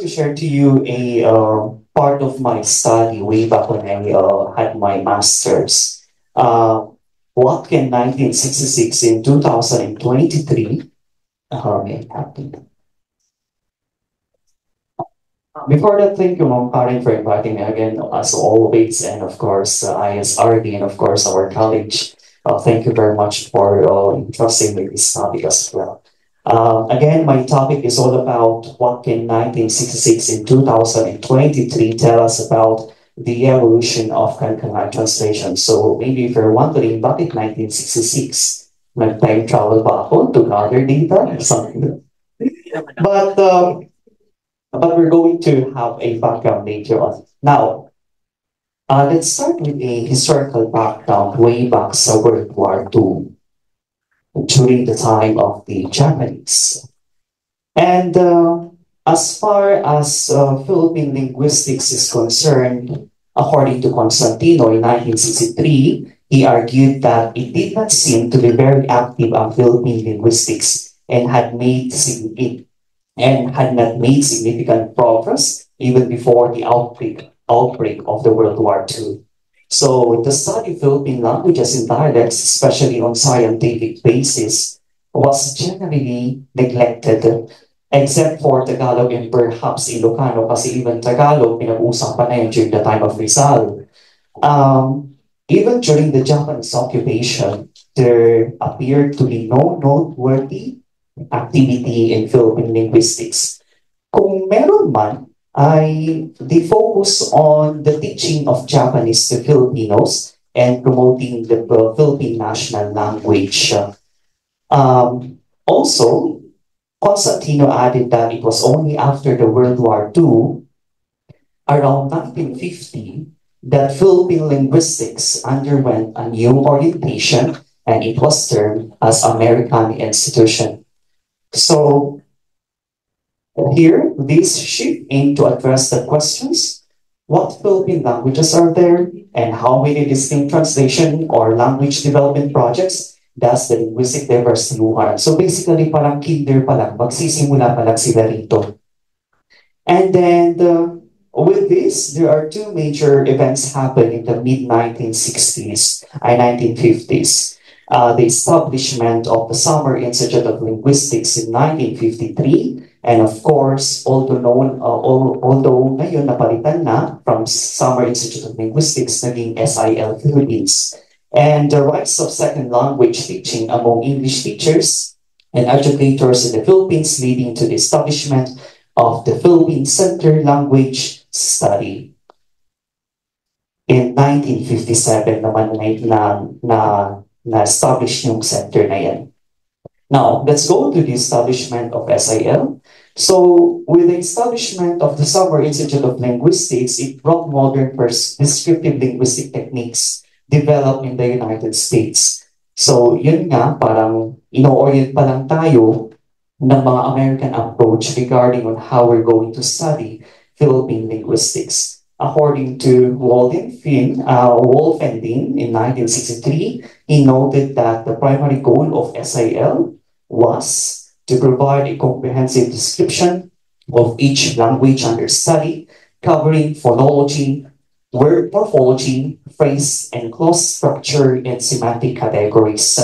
to share to you a part of my study way back when I had my master's. Uh, what can 1966 in 2023 happen? Before that, thank you, Mom Karen, for inviting me again, as always, and of course, ISRD, and of course, our college. Thank you very much for entrusting me this topic as well. Again, my topic is all about what can 1966 in 2023 tell us about the evolution of Kankanai translation. So maybe if you're wondering, bakit 1966? Nag-time travel ba ako to gather data or something? But we're going to have a background later on. Now, let's start with a historical background way back sa World War II during the time of the Japanese. And as far as Philippine linguistics is concerned, according to Constantino in 1963, he argued that it did not seem to be very active on Philippine linguistics and had not made significant progress even before the outbreak of the World War II. So the study of Philippine languages and dialects, especially on scientific basis, was generally neglected except for Tagalog and perhaps Ilocano, kasi even Tagalog, pinag-usapan na yun during the time of Rizal. Even during the Japanese occupation, there appeared to be no noteworthy activity in Philippine linguistics. Kung meron man, ay they focus on the teaching of Japanese to Filipinos and promoting the Philippine national language. Also, Constantino added that it was only after the World War II, around 1950, that Philippine linguistics underwent a new orientation and it was termed as American institution. So here, this shift aimed to address the questions: what Philippine languages are there, and how many distinct translation or language development projects does the linguistic diversity warrant? So basically, parang kinder pa lang, magsisimula pa lang sila rito. And then, with this, there are two major events happening in the mid-1960s and 1950s. The establishment of the Summer Institute of Linguistics in 1953, and of course, although ngayon napalitan na from Summer Institute of Linguistics, naging SIL Philippines. And the rise of second language teaching among English teachers and educators in the Philippines, leading to the establishment of the Philippine Center Language Study. In 1957 naman na-establish yung center na yan. Now, let's go to the establishment of SIL. So, with the establishment of the Summer Institute of Linguistics, it brought modern descriptive linguistic techniques developed in the United States. So, yun nga, parang ino-orient pa lang tayo ng mga American approach regarding on how we're going to study Philippine linguistics. According to Wolfending in 1963, he noted that the primary goal of SIL was to provide a comprehensive description of each language under study, covering phonology, word morphology, phrase and clause structure, and semantic categories.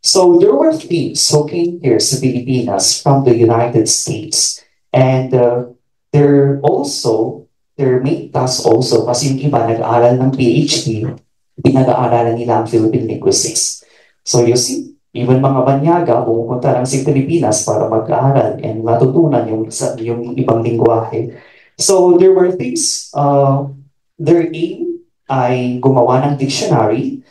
So there were themes who came here sa Pilipinas from the United States, and their main task also, kasi yung iba nag-aaral ng PhD, pinag-aaralan nila ang Philippine linguistics. So you see, even mga banyaga, pumupunta lang sa Pilipinas para mag-aaral and matutunan yung ibang lingwahe. So there were things, their aim ay gumawa ng dictionary,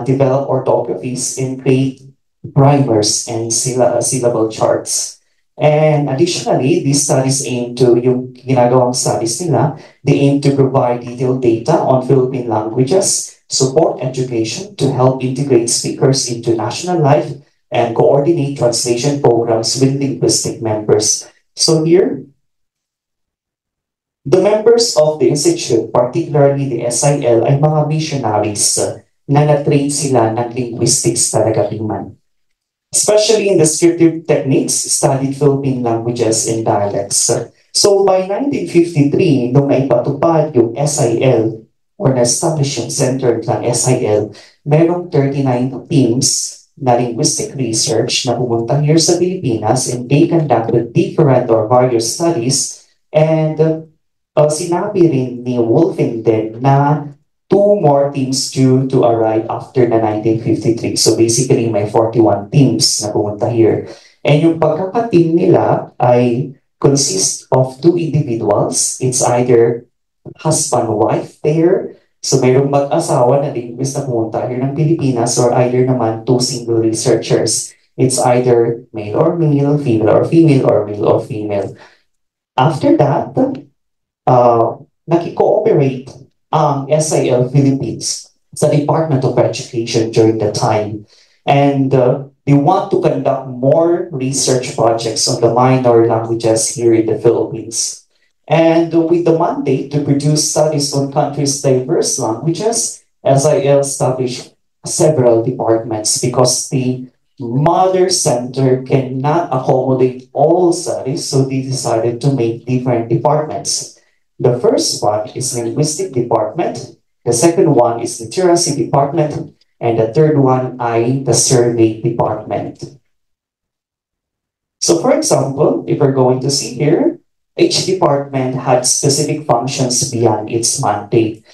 develop orthographies, and create primers and syllable charts. And additionally, these studies aim to, yung ginagawang studies nila, they aim to provide detailed data on Philippine languages, support education to help integrate speakers into national life, and coordinate translation programs with linguistic members. So here, the members of the institute, particularly the SIL, ay mga missionaries na na-train sila ng linguistics talaga man. Especially in descriptive techniques, studied Philippine languages and dialects. So by 1953, nung naipatupad yung SIL or na-establish yung center ng SIL, merong 39 teams na linguistic research na pumunta here sa Pilipinas, and they conducted different or various studies, and sinabi rin ni Wolfenden na two more teams due to arrive after the 1953. So basically, may 41 teams na pumunta here. And yung pagkakateam nila ay consist of two individuals. It's either husband-wife pair. So mayroong mag-asawa na linguist na pumunta here ng Pilipinas, or either naman two single researchers. It's either male or male, female or female, or male or female. After that, nakikooperate ang SIL Philippines sa Department of Education during the time. And they want to conduct more research projects on the minor languages here in the Philippines. And with the mandate to produce studies on countries' diverse languages, SIL established several departments because the mother center cannot accommodate all studies, so they decided to make different departments. The first one is linguistic department, the second one is literacy department, and the third one ay the survey department. So for example, if we're going to see here, each department had specific functions beyond its mandate.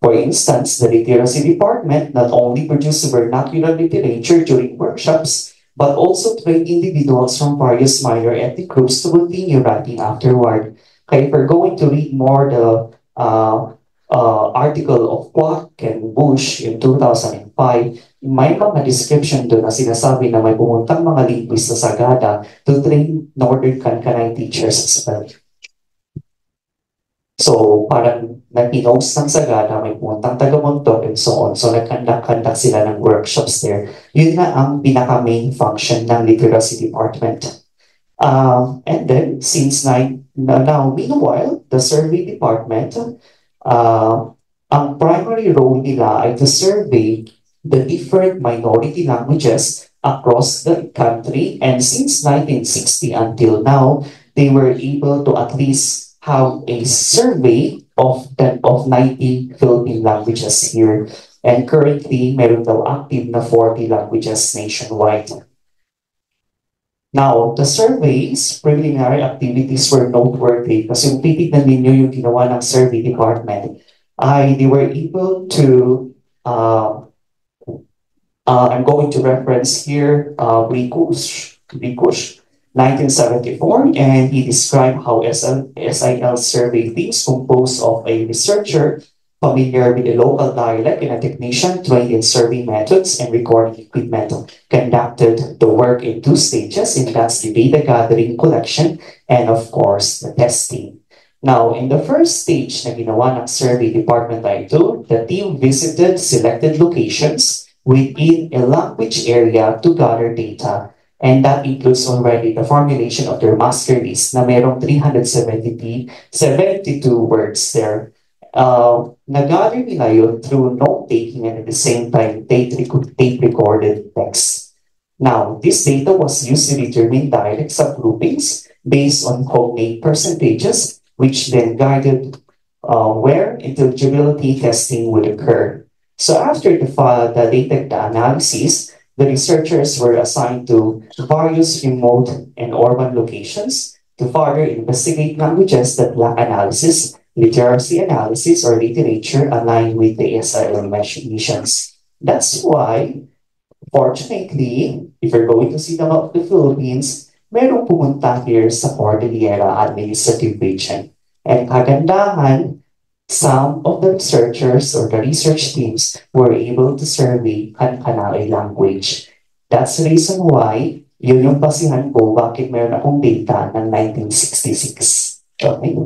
For instance, the literacy department not only produced vernacular literature during workshops, but also trained individuals from various minor ethnic groups to continue writing afterward. Okay, if we're going to read more the article of Kwok and Bush in 2005, may mga description doon na sinasabi na may pumuntang mga linguist sa Sagada to train Northern Kankanay teachers as well. So, parang nag-pinost ng Sagada, may pumuntang Tagamontok, and so on. So, nag-conduct sila ng workshops there. Yun na ang pinaka-main function ng literacy department. And then, since now, meanwhile, the survey department, ang primary role nila ay to survey the different minority languages across the country. And since 1960 until now, they were able to at least have a survey of 90 Philippine languages here. And currently, meron daw active na 40 languages nationwide. Now, the survey's preliminary activities were noteworthy kasi kung titignan ninyo yung ginawa ng survey department, they were able to, I'm going to reference here Rikush, 1974, and he described how SIL survey teams composed of a researcher familiar with the local dialect and a technician trained in survey methods and recording equipment conducted the work in two stages, and that's the data gathering, collection, and of course, the testing. Now, in the first stage na ginawa ng survey department ay ito, the team visited selected locations within a language area to gather data. And that includes already the formulation of their master list na merong 372 words there. Nag-gather nila yun through note-taking and at the same time tape-recorded text. Now, this data was used to determine dialect subgroupings based on cognate percentages, which then guided where intelligibility testing would occur. So after the data analysis, the researchers were assigned to various remote and urban locations to further investigate languages that lack analysis, literacy analysis, or literature aligned with the SIL missions. That's why, fortunately, if you're going to see the map of the Philippines, merong pumunta here sa Cordillera Administrative Region. And kagandahan, some of the researchers or the research teams were able to survey Kankanay language. That's the reason why yun yung basihan ko bakit meron akong data ng 1966. Okay?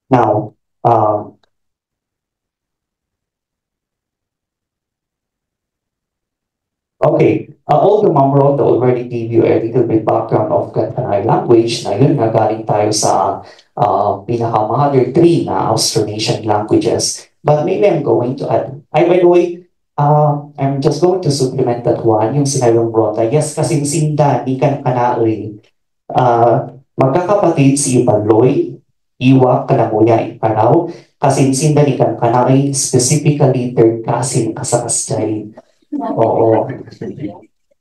Now, okay, although Ma'am Rhoda already gave you a little bit background of Kankanay language, na yun nga galing tayo sa pinaka-mother tree na Austronesian languages. But maybe I'm going to add, by the way, I'm just going to supplement that one, yung sinayong Rota. Yes, kasing sinda, ni kan kanaoy. Magkakapatid si Ibaloy, Iwa, Kalamuya, Iparaw, kasing sinda ni kan kanaoy, specifically third cousin kasakasjay. Oo.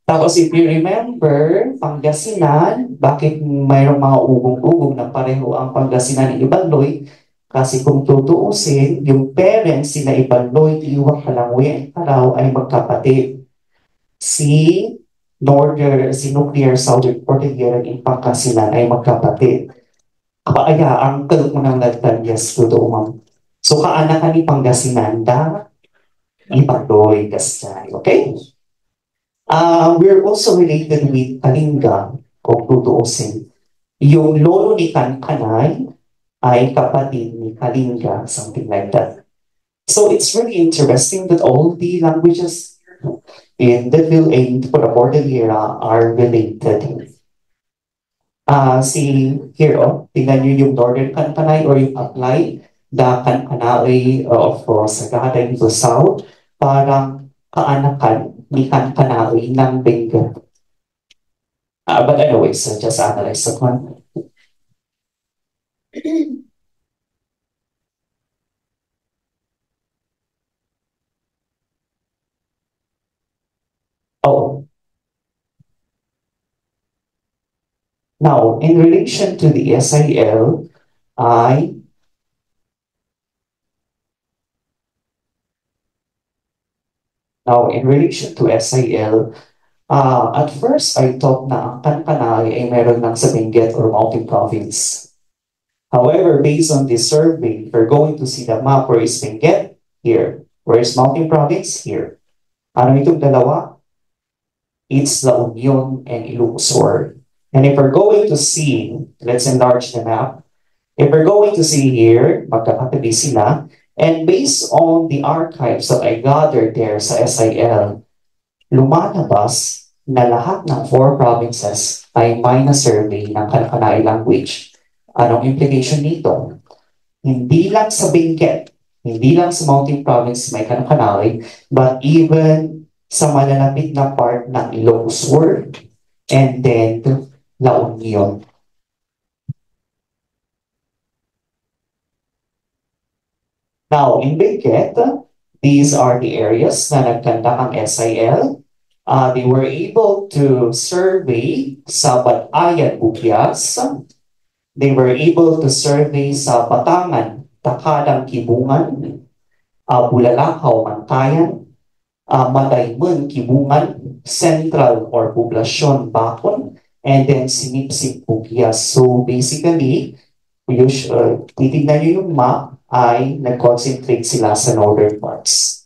Tapos if you remember, Pangasinan, bakit mayroong mga ugong-ugong na pareho ang Pangasinan ni Ibaloy? Kasi kung tutuusin, yung parents sila Ibaloy, Iwak, Kalangoy, at Paraw ay magkapatid. Si si Nuclear Southern Cordillera in Pangasinan ay magkapatid. Kaya ang kalok mo ng lagtan, yes, totoo ma'am. So kaanakan ni Pangasinan, da Ibaloy, Kasjay. Okay? We're also related with Kalinga, kung tutuusin. Yung lolo ni Kankanay ay kapatid ni Kalinga, something like that. So it's really interesting that all the languages in the Philippines for the Cordillera are related. Si here, tingnan nyo yung Northern Kankanay or yung apply, the Kankanay of Sagada into South, parang kaanakan ni Kankanay ng Bengal. But anyways, just analyze that one. Oh, now in relation to the SIL, I now in relation to SIL, at first I thought na ang Kankanay ay meron lang sa Benguet or Mountain Province. However, based on this survey, we're going to see the map where is Benguet here, where is Mountain Province here. Ano itong dalawa? It's La Union and Ilocos. And if we're going to see, let's enlarge the map. If we're going to see here, magkakatabi sila. And based on the archives that I gathered there sa SIL, lumalabas na lahat ng 4 provinces ay may na-survey ng Kankanay language. Anong implication nito? Hindi lang sa Benguet, hindi lang sa Mountain Province may Kankanay, but even sa malalapit na part ng Ilocos Sur and then La Union. Now, in Benguet, these are the areas na nagkanda ang SIL. They were able to survey sa Batayan, Bugyas. They were able to survey sa Batangan, Takadang Kibungan, Bulalakaw, Mantayan, Matayman, Kibungan, Central or Poblasyon, Bacon, and then Sinipsip, Bugyas. So basically, titignan nyo yung map ay nag-concentrate sila sa northern parts.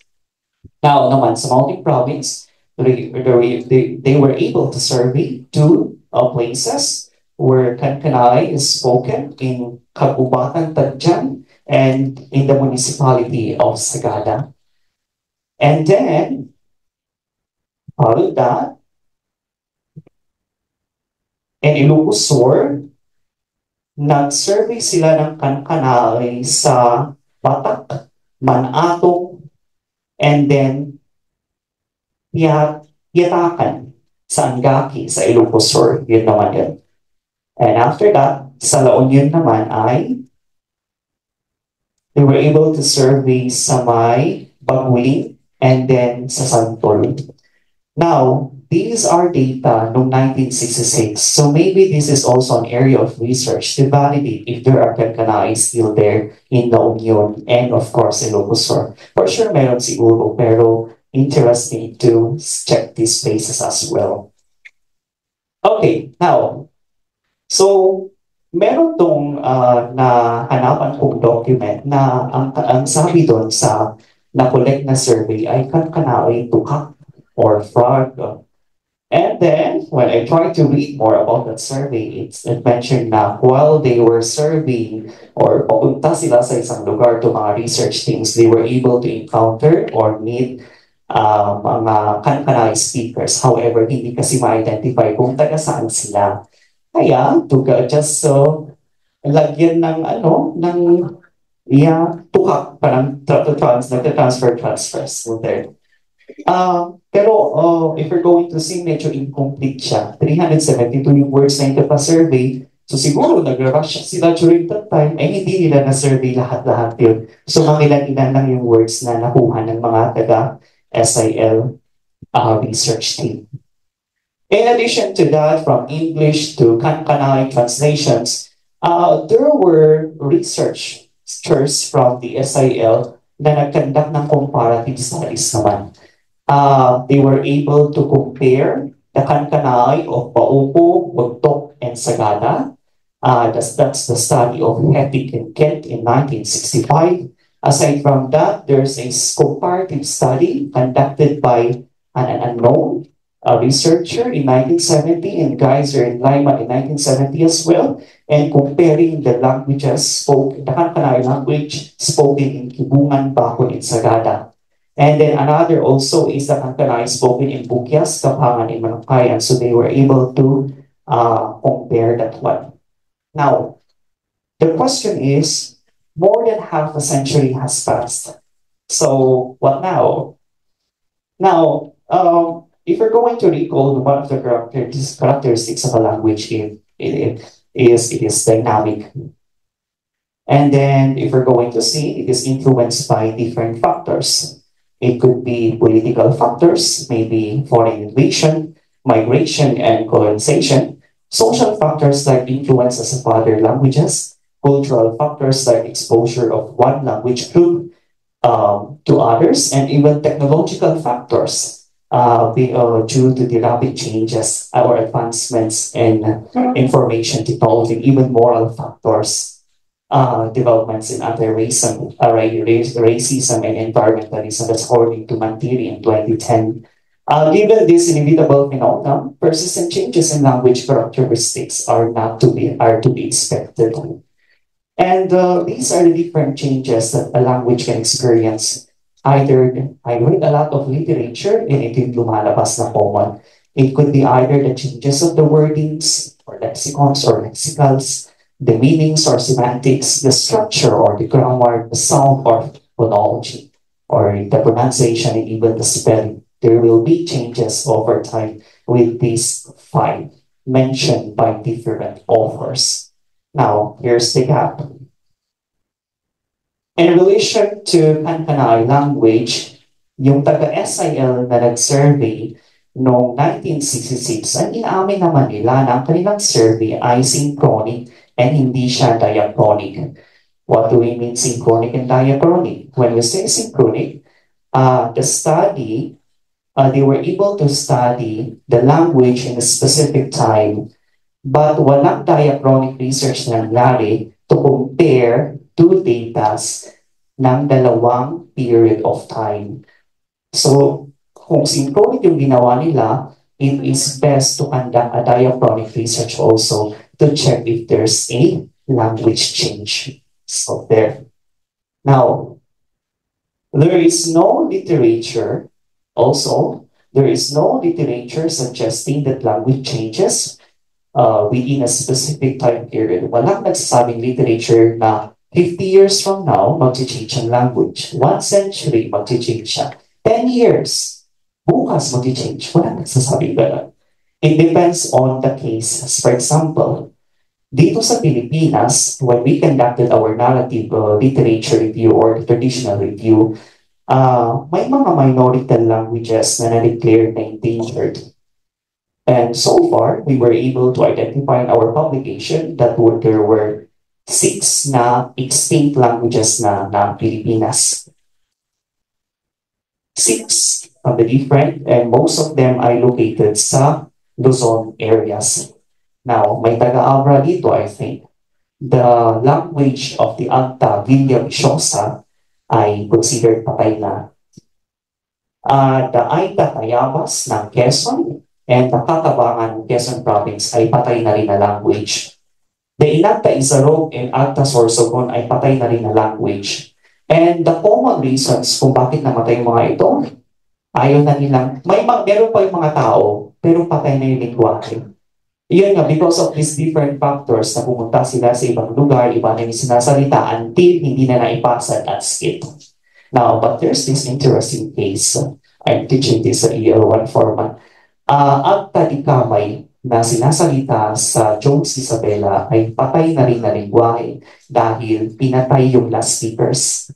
Now naman, sa Mountain Province, they were able to survey 2 places where Kankanay is spoken in Kagubatan, Tadjan, and in the municipality of Sagada. And then, followed that, in Ilocos Sur, nag-survey sila ng Kankanay sa Batak, Manatong, and then Yatakan sa Angaki, sa Ilocos Sur. Yun naman yun. And after that, sa La Union naman ay they were able to survey sa may Baguling and then sa Santol. Now, these are data noong 1966. So maybe this is also an area of research to validate if there are Kankanay still there in La Union and of course Ilocos Sur. For sure meron siguro, pero interesting to check these places as well. Okay, now, so meron tong nahanapan kong document na ang sabi doon sa na-collect na survey ay Kankanay tukak or fraud. And then, when I tried to read more about that survey, it mentioned na while they were surveying or papunta sila sa isang lugar to mga research things, they were able to encounter or meet mga Kankanay speakers. However, hindi kasi ma-identify kung taga saan sila. Kaya, just lagyan ng tukak, parang transfer transfers. So there. Pero if we're going to see, medyo incomplete siya. 372 yung words na ito pa survey. So siguro nag-rush sila during that time, ay hindi nila na-survey lahat-lahat yun. So mangilan-ilan lang yung words na nakuha ng mga taga-SIL research team. In addition to that, from English to Kankanai translations, there were researchers from the SIL na nag-conduct ng comparative studies naman. They were able to compare the Kankanai of Paupo, Bugtok, and Sagada. That's the study of Hetik and Kent in 1965. Aside from that, there's a comparative study conducted by an unknown researcher in 1970 and Geiser and Lyman in 1970 as well, and comparing the languages spoken, the Kankanai language spoken in Kibungan, Bakon, and Sagada. And then another also is the Kankanai spoken in Bukias, Kapangan, and Manukayan. So they were able to compare that one. Now, the question is, more than half a century has passed. So what now? Now, if we're going to recall one of the characteristics of a language, it is dynamic. And then if we're going to see, it is influenced by different factors. It could be political factors, maybe foreign invasion, migration, and colonization. Social factors like influences of other languages, cultural factors like exposure of one language group to others, and even technological factors due to the rapid changes, our advancements in information technology, even moral factors, developments in anti-racism, racism and environmentalism. That's according to Mantiri in 2010. Given this inevitable phenomenon, persistent changes in language characteristics are to be expected. And these are the different changes that a language can experience. Either, I read a lot of literature and it yung lumalabas na common. It could be either the changes of the wordings or lexicons or lexicals, the meanings or semantics, the structure or the grammar, the sound or phonology, or the pronunciation and even the spelling. There will be changes over time with these five mentioned by different authors. Now, here's the gap. In relation to Kankanai language, yung taga-SIL na nag-survey noong 1966, ang inaamin naman nila na ang kanilang survey ay synchronic and hindi siya diachronic. What do we mean synchronic and diachronic? When we say synchronic, the study, they were able to study the language in a specific time, but walang diachronic research na nangyari to compare two datas ng dalawang period of time. So, kung synchronic yung ginawa nila, it is best to conduct a diachronic research also to check if there's a language change. So there. Now, there is no literature suggesting that language changes within a specific time period. Walang nagsasabing literature na 50 years from now, mag-change ang language. 1 century, mag-change siya. 10 years, bukas mag-change. Walang nagsasabing gano'n. It depends on the cases. For example, dito sa Pilipinas, when we conducted our narrative literature review or traditional review, may mga minority languages na na-declare na endangered. And so far, we were able to identify in our publication that there were 6 na extinct languages na Pilipinas. 6 of the different, and most of them are located sa Luzon areas. Now, may taga-abra dito, I think. The language of the Alta Villa Viciosa ay considered patay na. The Aita Tayabas ng Quezon and the Tatabangan ng Quezon Province ay patay na rin na language. The Inagta Isarog and Alta Sorsogon ay patay na rin na language. And the common reasons kung bakit namatay yung mga ito, ayaw na nilang, meron pa yung mga tao, pero patay na yung lingwahe. Yun nga, because of these different factors na pumunta sila sa ibang lugar, iba na yung sinasalita until hindi na naipasa at skip. Now, but there's this interesting case. I'm teaching this sa EL1 format. Ang talikamay na sinasalita sa Jones Isabela ay patay na rin na lingwahe dahil pinatay yung last speakers.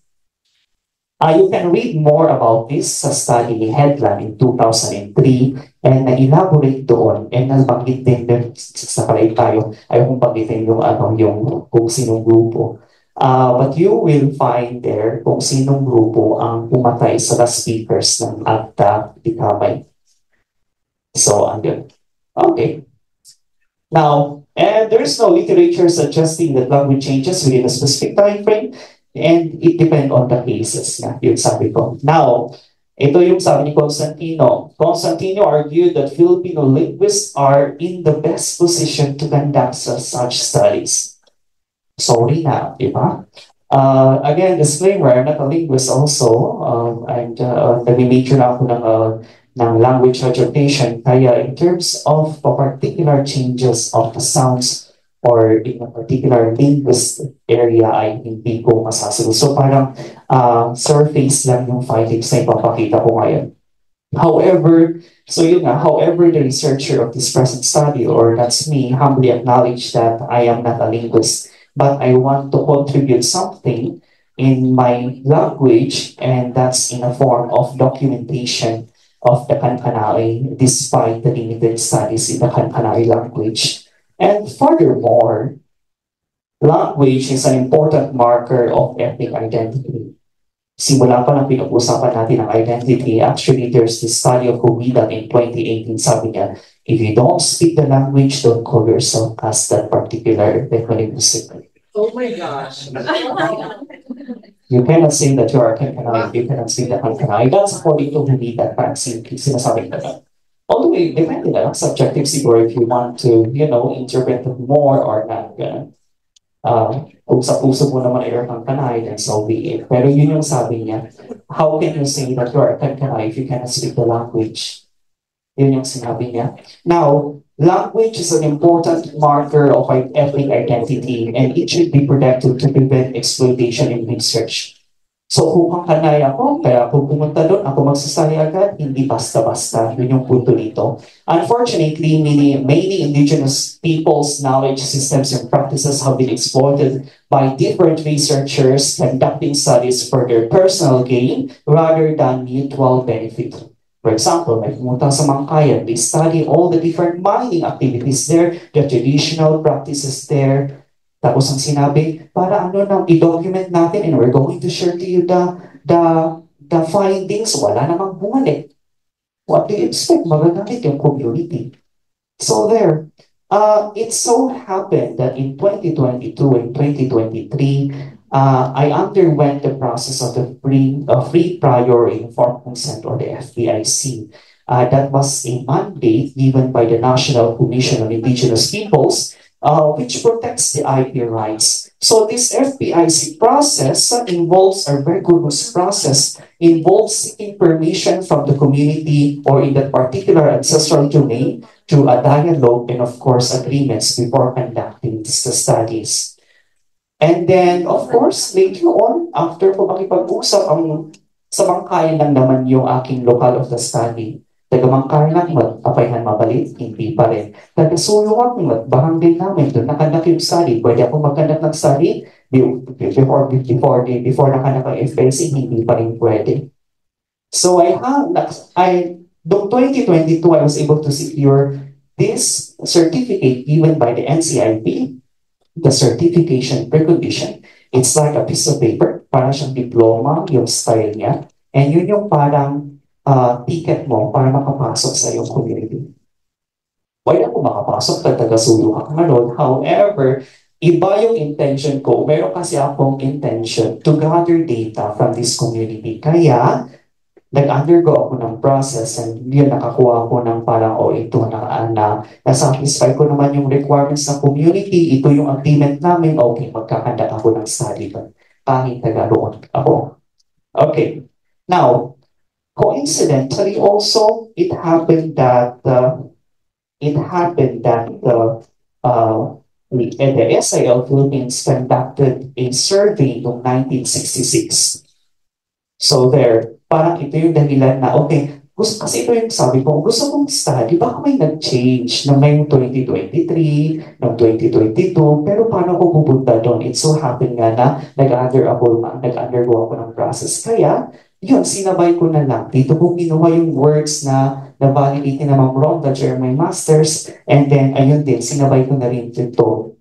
You can read more about this sa study ni Headland in 2003 and na-elaborate doon and nabanggit din sa kalay tayo, ayaw kong banggitin yung kung sinong grupo. But you will find there kung sinong grupo ang pumatay sa last speakers ng Agta Tikamay. So, andun. Okay. Now, and there's no literature suggesting that language changes within a specific time frame. And it depends on the cases na yung sabi ko. Now, ito yung sabi ni Constantino. Constantino argued that Filipino linguists are in the best position to conduct such studies. Sorry na, di ba? Again, disclaimer, I'm not a linguist also. Nag-major na ako ng language adaptation. Kaya in terms of the particular changes of the sounds or in a particular linguistic area ay hindi ko masasagot. So parang surface lang yung findings na ipapakita ko ngayon. However, the researcher of this present study, or that's me, humbly acknowledge that I am not a linguist, but I want to contribute something in my language, and that's in a form of documentation of the Kankanai, despite the limited studies in the Kankanai language. And furthermore, language is an important marker of ethnic identity. Simula pa lang pinag-usapan natin ang identity. Actually, there's this study of Humidat in 2018. Sabi niya, if you don't speak the language, don't call yourself as that particular linguistic. Oh my gosh. You cannot say that you are Kankanai, you cannot speak the Kankanai. That's according to Humidat, parang sinasabi na. Although, depende na lang, subjective siguro if you want to, interpret it more or not. Kung sa puso mo naman ay Kankanai, then so be it. Pero yun yung sabi niya, how can you say that you are Kankanai if you cannot speak the language? Yun yung sinabi niya. Now, language is an important marker of ethnic identity and it should be protected to prevent exploitation in research. So kung Kankanay ako, kaya kung pumunta doon, ako magsasali agad, hindi basta-basta. Yun yung punto nito. Unfortunately, many indigenous people's knowledge systems and practices have been exploited by different researchers conducting studies for their personal gain rather than mutual benefit. For example, may pumunta sa Mangkayan, they study all the different mining activities there, the traditional practices there. Tapos ang sinabi, para nang i-document natin and we're going to share to you the findings, wala namang bumalik. What do you expect? Magagamit yung community. So there, it so happened that in 2022 and 2023, I underwent the process of the free prior informed consent, or the FPIC. That was a mandate given by the National Commission on Indigenous Peoples, which protects the IP rights. So this FPIC process involves a rigorous process, involves seeking permission from the community or in that particular ancestral domain through a dialogue and of course agreements before conducting the studies. And then of course later on, after ko makipag-usap sa Mangkayan lang naman yung aking local of the study, taga-Mangkayan lang, apayhan mabalit, hindi pa rin. Taga-Sulawak, barangay namin, doon nakandak yung study. Pwede ako magkandak ng study before nakandak ang FLC, hindi pa rin pwede. So noong 2022, I was able to secure this certificate given by the NCIP, the certification precondition. It's like a piece of paper, parang siyang diploma, yung style niya. And yun yung parang ticket mo para makapasok sa iyong community. Pwede ako makapasok pag taga-Sulawak ngayon. However, iba yung intention ko. Meron kasi akong intention to gather data from this community. Kaya, nag-undergo ako ng process and yun, nakakuha ko ng parang, ito na-satisfy ko naman yung requirements ng community. Ito yung agreement namin. Okay, magkakandak ako ng study ba? Kahit taga-roon ako. Okay. Now, coincidentally, also, it happened that the SIL Philippines conducted a survey in 1966. So there, parang ito yung dahilan na, okay, Kasi ito yung sabi ko, gusto kong study, baka may nag-change na ngayong 2023, ng 2022, pero paano ko pupunta doon? It so happened nga na nag-undergo ako ng process. Kaya, yun, sinabay ko na lang. Dito ko kinuha yung words na validate na Ma'am Ronda during my master's, and then, ayun din, sinabay ko na rin dito.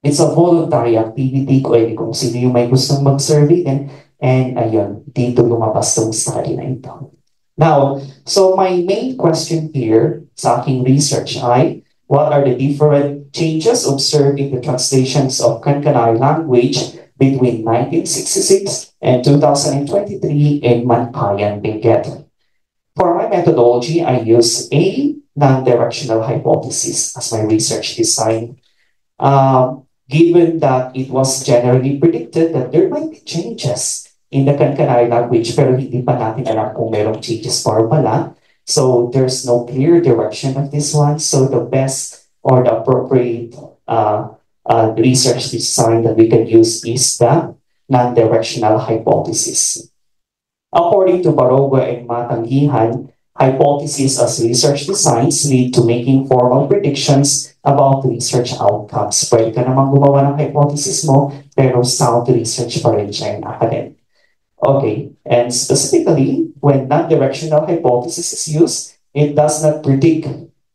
It's a voluntary activity ko, kung sino yung may gustong mag-survey din, and ayun, dito lumabas tong study na ito. Now, so my main question here sa aking research ay, what are the different changes observed in the translations of Kankanai language between 1966 and 2023 in Mankayan Benguet? For my methodology, I use a non-directional hypothesis as my research design. Given that it was generally predicted that there might be changes in the Kankanai language, pero hindi pa natin alam kung merong changes pa or wala. So there's no clear direction of this one. So the best or the appropriate research design that we can use is the non-directional hypothesis. According to Baroga and Matanggihan, hypotheses as research designs lead to making formal predictions about research outcomes. Pwede ka naman gumawa ng hypothesis mo, pero sound research pa rin siya in academic. Okay, and specifically, when non-directional hypothesis is used, it does not predict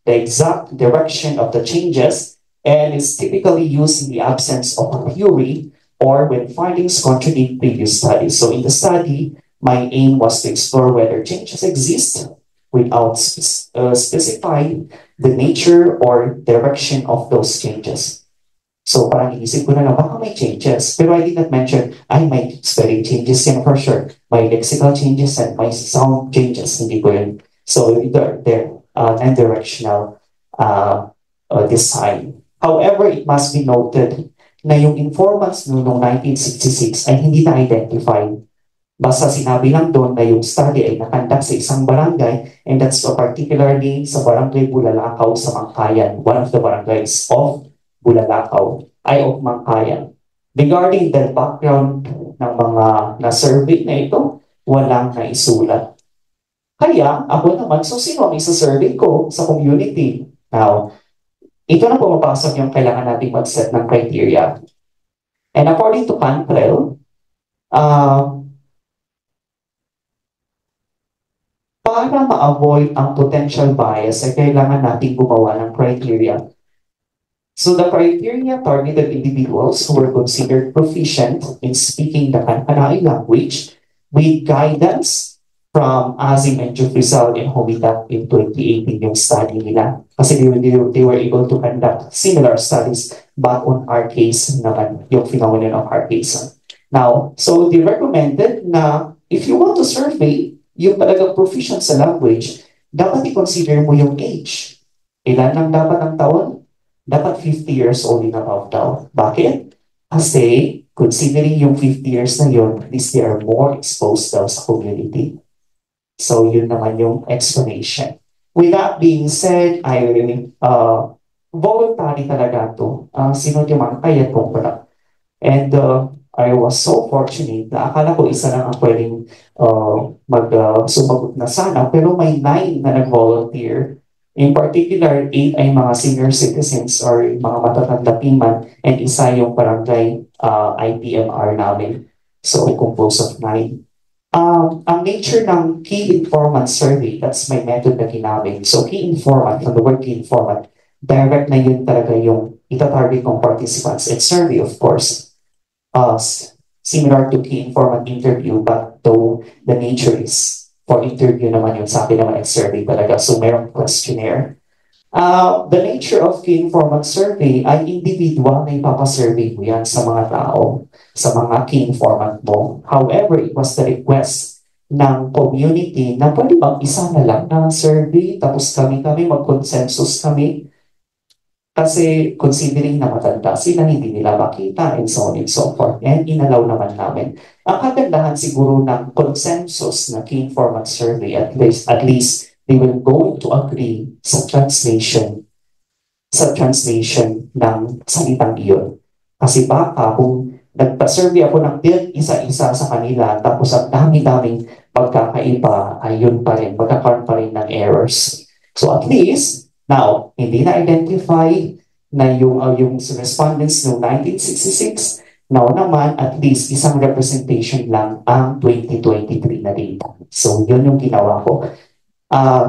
the exact direction of the changes and is typically used in the absence of a theory or when findings contradict previous studies. So in the study, my aim was to explore whether changes exist without specifying the nature or direction of those changes. So parang inisip ko na lang, baka may changes. Pero I did not mention, may spelling changes yan for sure. May lexical changes and may sound changes. Hindi ko yun. So they're non-directional design. However, it must be noted na yung informants noong 1966 ay hindi na-identify. Basta sinabi lang doon na yung study ay nakandak sa isang barangay, and that's particularly sa barangay Bulalakaw sa Mangkayan, one of the barangays of Bulalakaw ay of Mangkayan. Regarding the background ng mga na-survey na ito, walang naisulat. Kaya ako naman, so sino ang isa-survey ko sa community? Now, ito na pumapasok yung kailangan natin mag-set ng criteria. And according to Cantrell, para ma-avoid ang potential bias ay kailangan natin gumawa ng criteria. So the criteria targeted individuals who were considered proficient in speaking the Kankanai language with guidance from Azim and Jufrizal and Homitat in 2018 yung study nila. Kasi they were able to conduct similar studies but on our case naman, yung phenomenon of our case. Now, so they recommended na if you want to survey yung talagang proficient sa language, dapat i-consider mo yung age. Ilan lang dapat ang taon? Dapat 50 years old and above daw. Bakit? Kasi considering yung 50 years na yun, at least they are more exposed daw sa community. So yun naman yung explanation. With that being said, I voluntary talaga to. Sino yung kaya kong pala. And I was so fortunate na akala ko isa lang ang pwedeng sumagot na sana, pero may 9 na nag-volunteer. In particular, 8 ay mga senior citizens or mga matatanda piman, and isa yung barangay IPMR namin. So, composed of 9. Ang nature ng key informant survey, that's my method na ginamit. So, key informant, from the word key informant, direct na yun talaga yung itatarget ng participants. And survey, of course, similar to key informant interview, but though the nature is for interview naman yun, sa akin naman ang survey talaga. So, mayroong questionnaire. The nature of key informant survey ay individual na ipapasurvey mo yan sa mga tao, sa mga key informant mo. However, it was the request ng community na pwede bang isa na lang na survey, tapos kami mag-consensus kami. Kasi considering na matanda sila, hindi nila makita, and so on and so forth. And inalaw naman namin. Ang kagandahan siguro ng consensus na key informant survey, at least they will go to agree sa translation ng salitang iyon. Kasi baka kung nagpa-survey ako ng isa-isa sa kanila, tapos ang dami-daming pagkakaiba, ayun pa rin, magkakaroon pa rin ng errors. So at least, now, hindi na-identify na yung respondents noong 1966, now naman, at least isang representation lang ang 2023 na data. So yun yung ginawa ko.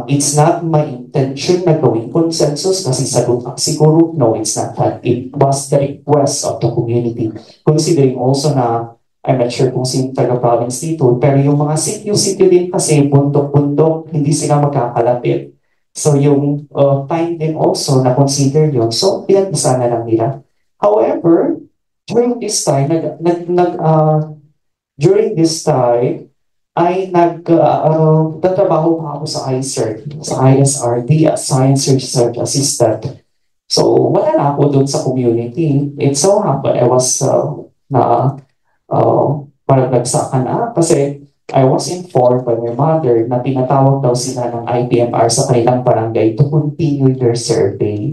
It's not my intention na gawing consensus kasi sagot siguro, no, it's not that. It was the request of the community. Considering also na, I'm not sure kung sino taga-province dito, pero yung mga sityo-sityo din kasi, bundok-bundok, hindi sila magkakalapit. So yung time din also na consider yun. So pinag-isa na lang nila. However, during this time, during this time, ay nagtatrabaho pa ako sa ISRD, sa ISRD as Science Research Assistant. So, wala na ako doon sa community. It so happened, I was parang nagsaka na kasi I was informed by my mother na tinatawag daw sila ng IPMR sa kanilang barangay to continue their survey.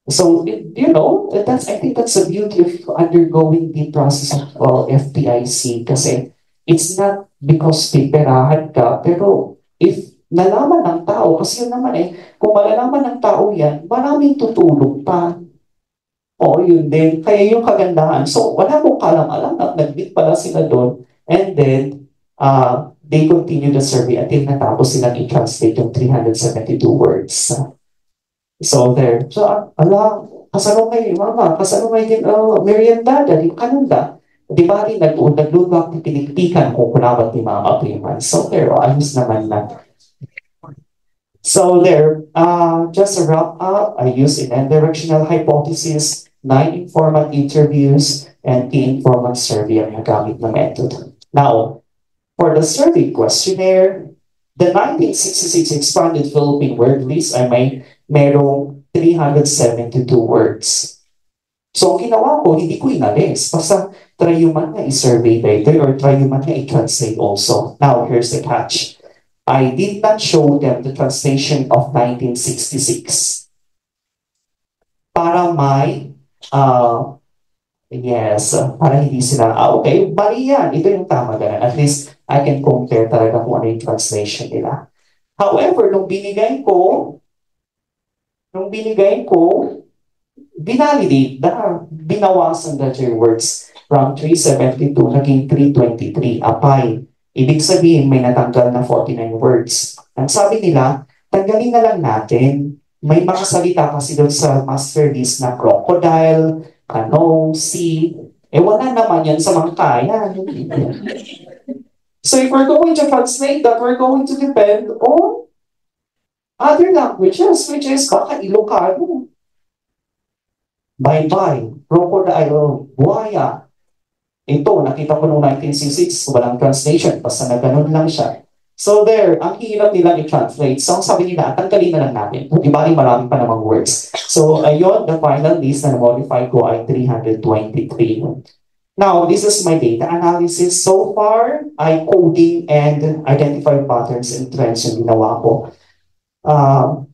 So, I think that's the beauty of undergoing the process of FDIC kasi it's not because piperahan ka, pero if nalaman ng tao, kasi yun naman kung malalaman ng tao yan, maraming tutulong pa. O, yun din. Kaya yung kagandahan. So, wala mong kalam-alam na nag-meet pala sila doon and then they continue the survey until natapos silang i-translate yung 372 words. So there. So, kasalumay, mama, kasalumay din, merienda, di kanunda. Di ba rin nagluwag ni pinikpikan kung kunawat ni Mama Priman. So there, ayos naman na. So there, just to wrap up, I use an directional hypothesis, 9 informant interviews, and 10 informant survey ang nagamit na method. Now, for the survey questionnaire, the 1966 expanded Philippine word list ay merong 372 words. So, ang ginawa ko, hindi ko inalis. Basta, try yung man na i-survey later or try yung man na i-translate also. Now, here's the catch. I did not show them the translation of 1966. Para may, para hindi sila, okay, bali yan. Ito yung tama ganun. At least, I can compare talaga kung ano yung translation nila. However, nung binigay ko, binalidate na, binawasan na your words from 372 naging 323. Apay. Ibig sabihin, may natanggal na 49 words. Ang sabi nila, tanggalin na lang natin. May mga salita kasi doon sa master list na crocodile, sea. Wala naman yan sa mga kaya. So if we're going to translate that, we're going to depend on other languages, which is baka Ilocano. Bye-bye, crocodile, buhaya. Ito, nakita ko noong 1966, walang translation, basta na ganun lang siya. So there, ang hirap nila i-translate. So ang sabi nila, tanggalin na lang natin. Di ba rin marami pa namang words. So ayun, the final list na na-modify ko ay 323. Now, this is my data analysis. So far, I coding and identify patterns and trends yung ginawa ko.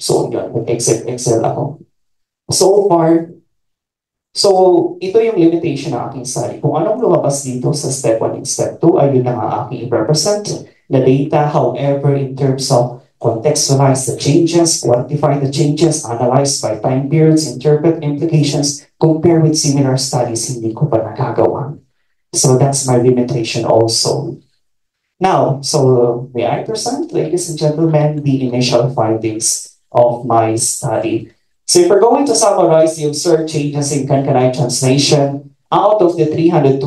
So yun, Excel ako. So far, ito yung limitation ng aking study. Kung anong lumabas dito sa step 1 and step 2, ay yun ang aking i-represent. The data, however, in terms of contextualize the changes, quantify the changes, analyze by time periods, interpret implications, compare with similar studies, hindi ko pa nagagawa. So that's my limitation also. Now, so may I present, ladies and gentlemen, the initial findings of my study. So if we're going to summarize the observed changes in Kankanai translation, out of the 323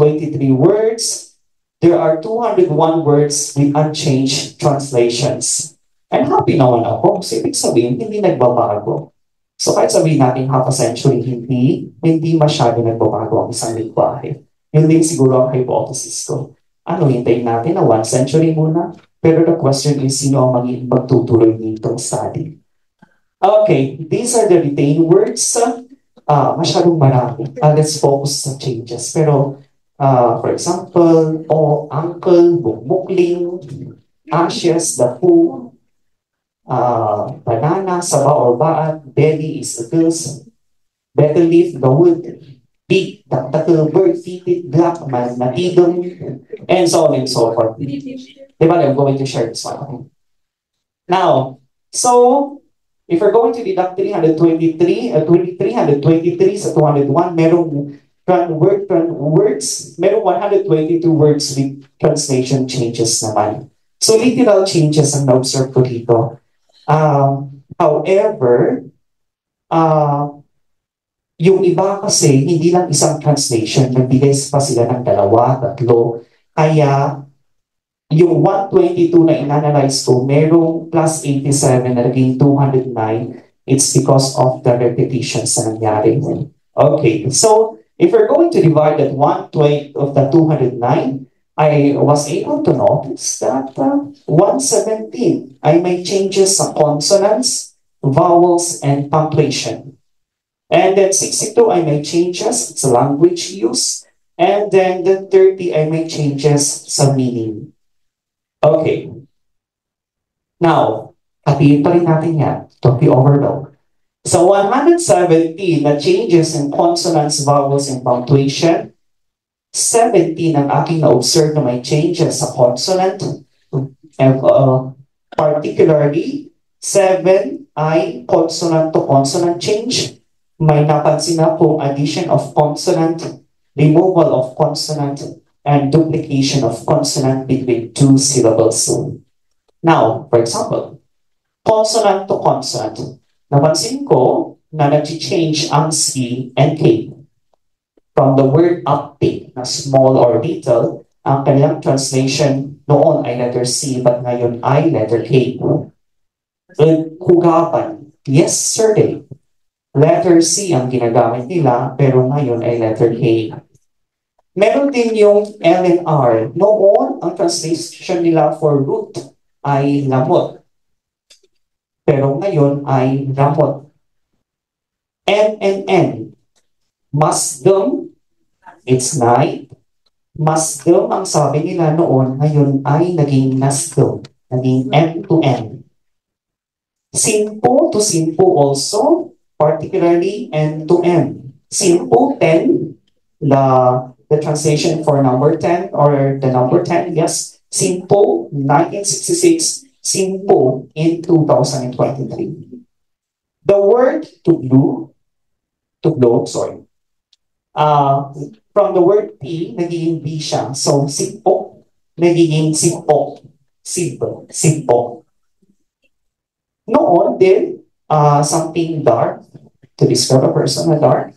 words, there are 201 words with unchanged translations. And happy naman ako. So ibig sabihin, hindi nagbabago. So kahit sabihin natin half a century, hindi masyado nagbabago ang isang lingwahe. Yun din siguro ang hypothesis ko. Hintayin natin na 1 century muna? Pero the question is, sino ang magtutuloy nitong study? Okay, these are the retained words. Masyadong marami. Let's focus sa changes. Pero, for example, uncle, bukbukling, ashes, the who, banana, saba or baat, belly is the pills, better leaf, the wood, big, dakdakil bird, fitted, black man, natidong, and so on and so forth. Diba? I'm going to share this one. Now, so, if we're going to deduct 323 sa 201, merong words, merong 122 words with translation changes naman. So, literal changes ang na-observe ko dito. However, yung iba kasi, hindi lang isang translation, nagbigay pa sila ng dalawa, tatlo. Kaya, yung 122 na inanalyze ko, merong plus 87 na naging 209. It's because of the repetitions na nangyari. Okay, so if we're going to divide that 120 of the 209, I was able to notice that 117 ay may changes sa consonants, vowels, and punctuation. And then 62 ay may changes sa language use. And then the 30 ay may changes sa meaning. Okay. Now, hatiin pa rin natin yan. Don't be overwhelmed. So 117 na changes in consonants, vowels, and punctuation. 17 ang aking na-observe na may changes sa consonant. Particularly, 7 ay consonant-to-consonant change. May napansin na po addition of consonant, removal of consonant, and duplication of consonant between two syllables. Now, for example, consonant to consonant. Napansin ko na nag-change ang C and K. From the word uptake na small or little, ang kanilang translation noon ay letter C but ngayon ay letter K. Hugapan, yesterday, letter C ang ginagamit nila pero ngayon ay letter K. Meron din yung L and R. Noon, ang translation nila for root ay lamot. Pero ngayon ay ramot. M and N. Masdom, it's night. Masdom, ang sabi nila noon, ngayon ay naging nasdom. Naging M to N. Simpo to simpo also, particularly N to M. Simpo, 10, the translation for number 10 or the number 10, yes. Simpo, 1966, Simpo in 2023. The word to blow, sorry. From the word P, nagiging B siya. So, Simpo, nagiging Simpo. Simpo. Noon din, something dark, to describe a person na dark.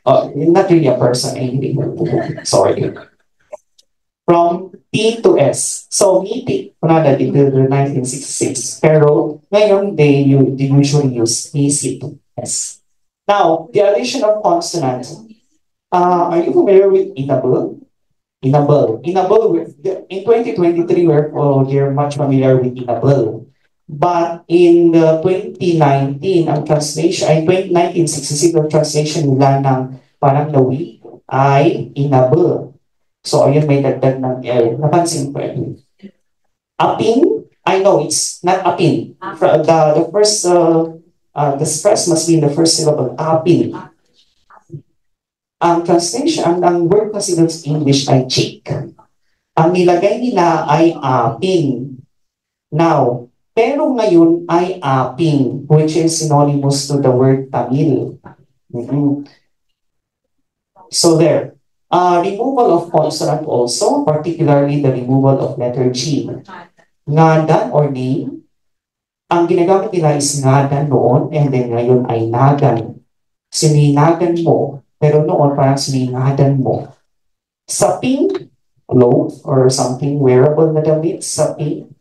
Not really a person, sorry. From T to S. So, meeting, kunada, dito 1966. Pero, ngayon, they usually use PC to S. Now, the addition of consonant. Are you familiar with Inable? Inable, in 2023, we're much familiar with Inable. But in 2019, ang translation, ay 1966, ang translation nila ng parang nawi ay Inable. So, ayun, may dagdag ng L. Napansin ko yun. Aping, I know it's not aping. The first, the stress must be in the first syllable. Aping. Ang translation, ang word kasi ng English ay chick. Ang nilagay nila ay aping. Now, pero ngayon ay aping, which is synonymous to the word Tamil. So there. Removal of consonant also, particularly the removal of letter G. Ngadan or name, ang ginagamit nila is ngadan noon, and then ngayon ay nagan. Sininagan mo, pero noon parang siningadan mo. Saping, cloth or something wearable na damit, saping.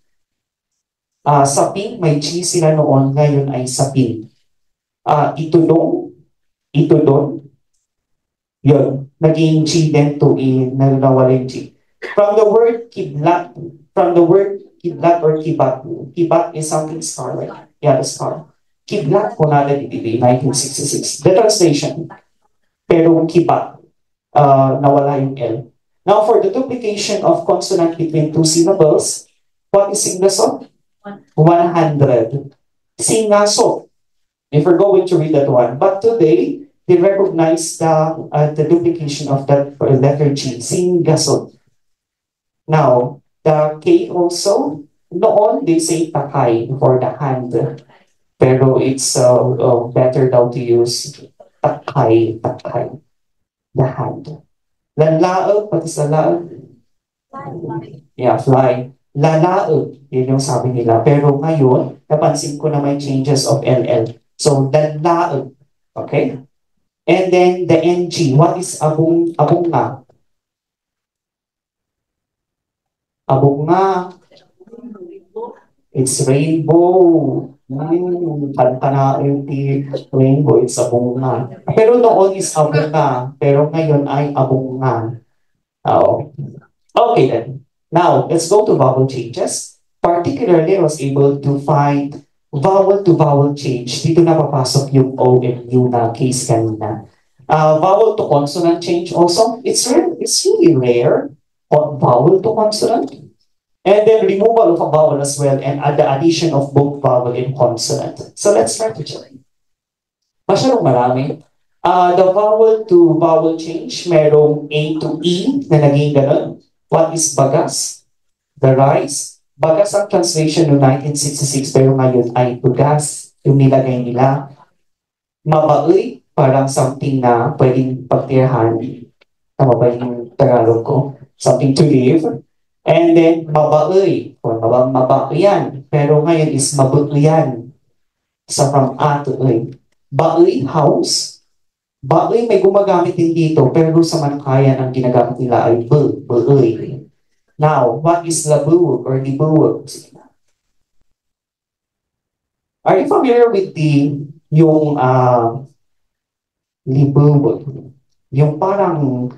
Saping, may G sila noon, ngayon ay saping. Itudong, yun, naging G then to E, nawala yung G. From the word kidlat or kibat is something scar, right? Yeah, the scar. Kidlat ko na dito, 1966. The translation, pero kibat, nawala yung L. Now, for the duplication of consonant between two syllables, what is singaso? 100. Singaso. If we're going to read that one. But today, they recognize the duplication of that letter G, singgasol. Now, the K also, noon they say takay for the hand. Pero it's better daw to use takay, takay, the hand. Lanlaog, pati sa laog, yeah, fly. Lalaog, yun yung sabi nila. Pero ngayon, napansin ko na may changes of LL. So, lanlaog. Okay? And then the NG, what is abong nga? Abong nga, it's rainbow. Kanta na yung rainbow, it's abong nga. Pero noon is abong nga. Pero ngayon ay abong nga. Oh. Okay then. Now, let's go to vowel changes. Particularly, I was able to find vowel to vowel change. Dito na papasok yung O and U na case kanina. Vowel to consonant change also. It's really rare. Vowel to consonant. And then removal of a vowel as well and the addition of both vowel and consonant. So let's start to check. Masyadong marami. The vowel to vowel change, merong A to E na naging ganun. What is bagas? The rice. Bagas ang translation noong 1966 pero ngayon ay bugas yung nilagay nila. Mabaoy, parang something na pwedeng pagtirahan. Tama ba yung Tagalog ko? Something to live. And then mabaoy, or mabaoyan. Pero ngayon is mabuoyan. Sa from A to E. Baoy, house. Baoy may gumagamit din dito, pero sa Mankayan ang ginagamit nila ay baoy. Now, what is labuog or libuog? Are you familiar with yung libuog? Yung parang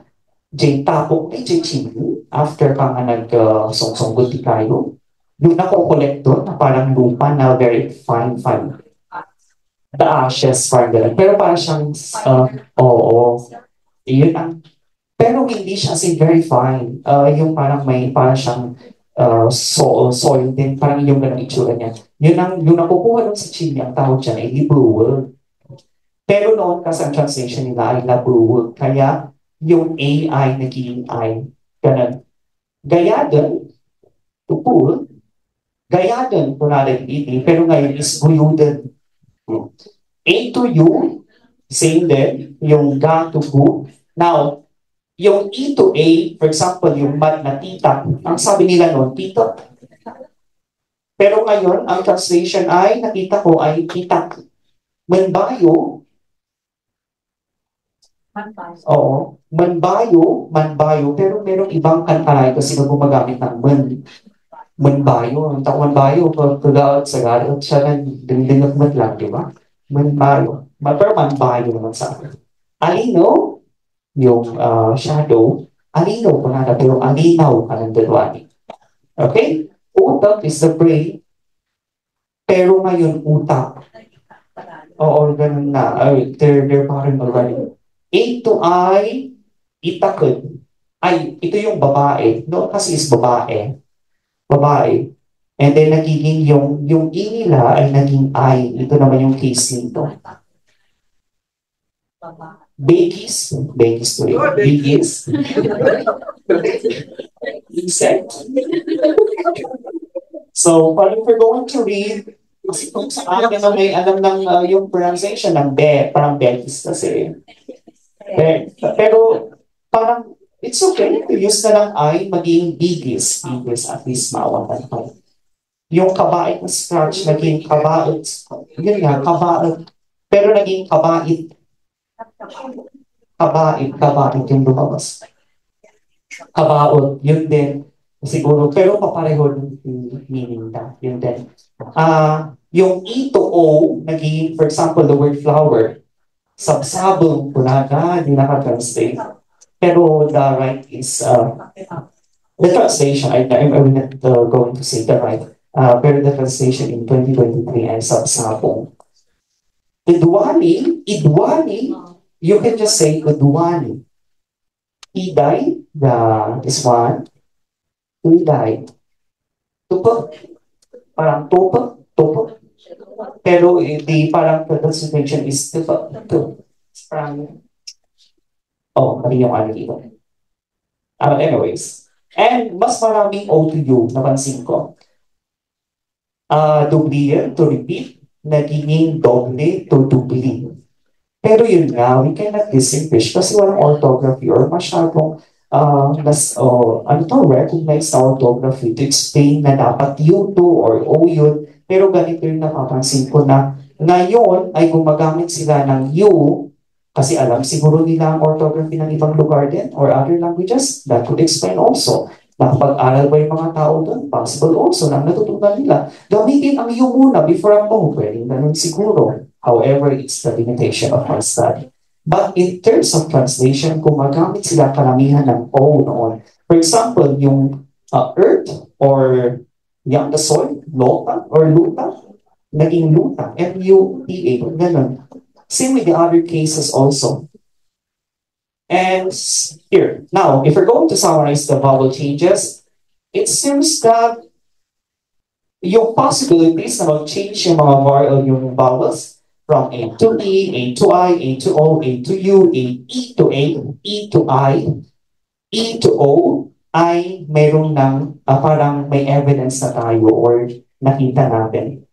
tapok na chini after ka nga nag-songsong di kayo. Yung nakokolekt doon na parang lupa na very fine. The ashes, parang gano'n. Pero parang siyang, oo, yun ang, pero hindi siya as in very fine. Yung parang may, parang siyang soil din, parang yung gano'ng itsura niya. Yung nakukuha doon sa Chile, ang tawag dyan ay libuwag. Pero noon kasi ang translation nila ay labuwag. Kaya yung A ay naging I. Ganun. Gayadan, tupul, gayadan, kunwari hindi, pero ngayon is buyudan. A to U, same din, yung ga to gu. Now, yung E to A, for example, yung mat na tita, ang sabi nila noon, tita. Pero ngayon, ang translation ay, nakita ko ay tita. Manbayo, manbayo, pero merong ibang kanta kasi na gumagamit ng manbayo. Ang tawag manbayo, pag sa garot, siya na dindinagmat lang, di ba? Manbayo. Pero manbayo naman sa akin. Alino, yung shadow, alino ko na pero alinaw ka ng dalawani. Okay? Utak is the brain, pero ngayon utak. Oo, ganun na. They're parang already. A to I, itakod. Ay, ito yung babae. No, kasi is babae. Babae. And then nagiging yung I nila ay naging I. Ito naman yung case nito. Babies to it. Babies. Insect. So, if we're going to read, kasi kung sa akin na may alam ng yung pronunciation ng parang babies kasi. Pero, parang, it's okay to use na lang I maging bigis. Bigis, at least maawatan ko. Yung kabait na scratch, naging kabait. Yun nga, kabait. Pero naging kabait. Kabait yung lumabas. Kabaot, yun din. Siguro, pero papareho yung meaning na. Yun din. Yung E to O, naging, for example, the word flower. Sabsabong, punaga, di nakatranslate. Pero the right is, the translation, I'm not going to say the right. Pero the translation in 2023 ay sabsabong. Idwani, you can just say Idwani. Iday, this one. Iday. Tupo. Parang tupo. Pero the parang the translation is tupo. From, oh, mali yung ano dito. But anyways, and mas maraming O to U, napansin ko. Dublier, to repeat, nagiging doble to dubli. Pero yun nga, we cannot distinguish kasi walang orthography or masyadong ano to, recognize na orthography to explain na dapat U2 or O yun. Pero ganito yung napapansin ko na ngayon ay gumagamit sila ng U kasi alam siguro nila ang orthography ng ibang lugar din or other languages. That could explain also. Nakapag-aral ba yung mga tao doon? Possible also na natutunan nila. Gamitin ang U muna before ang O. Pwedeng ganun siguro. However, it's the limitation of my study. But in terms of translation, gumagamit sila karamihan ng O noon. For example, yung earth or yung the soil, lota or luta, naging luta, L-U-T-A, ganun. Same with the other cases also. And here, now, if we're going to summarize the vowel changes, it seems that yung possibilities na mag-change yung mga yung vowels from A to E, A to I, A to O, A to U, E to A, E to I, E to O, ay mayroong ng parang may evidence na tayo or nakita natin.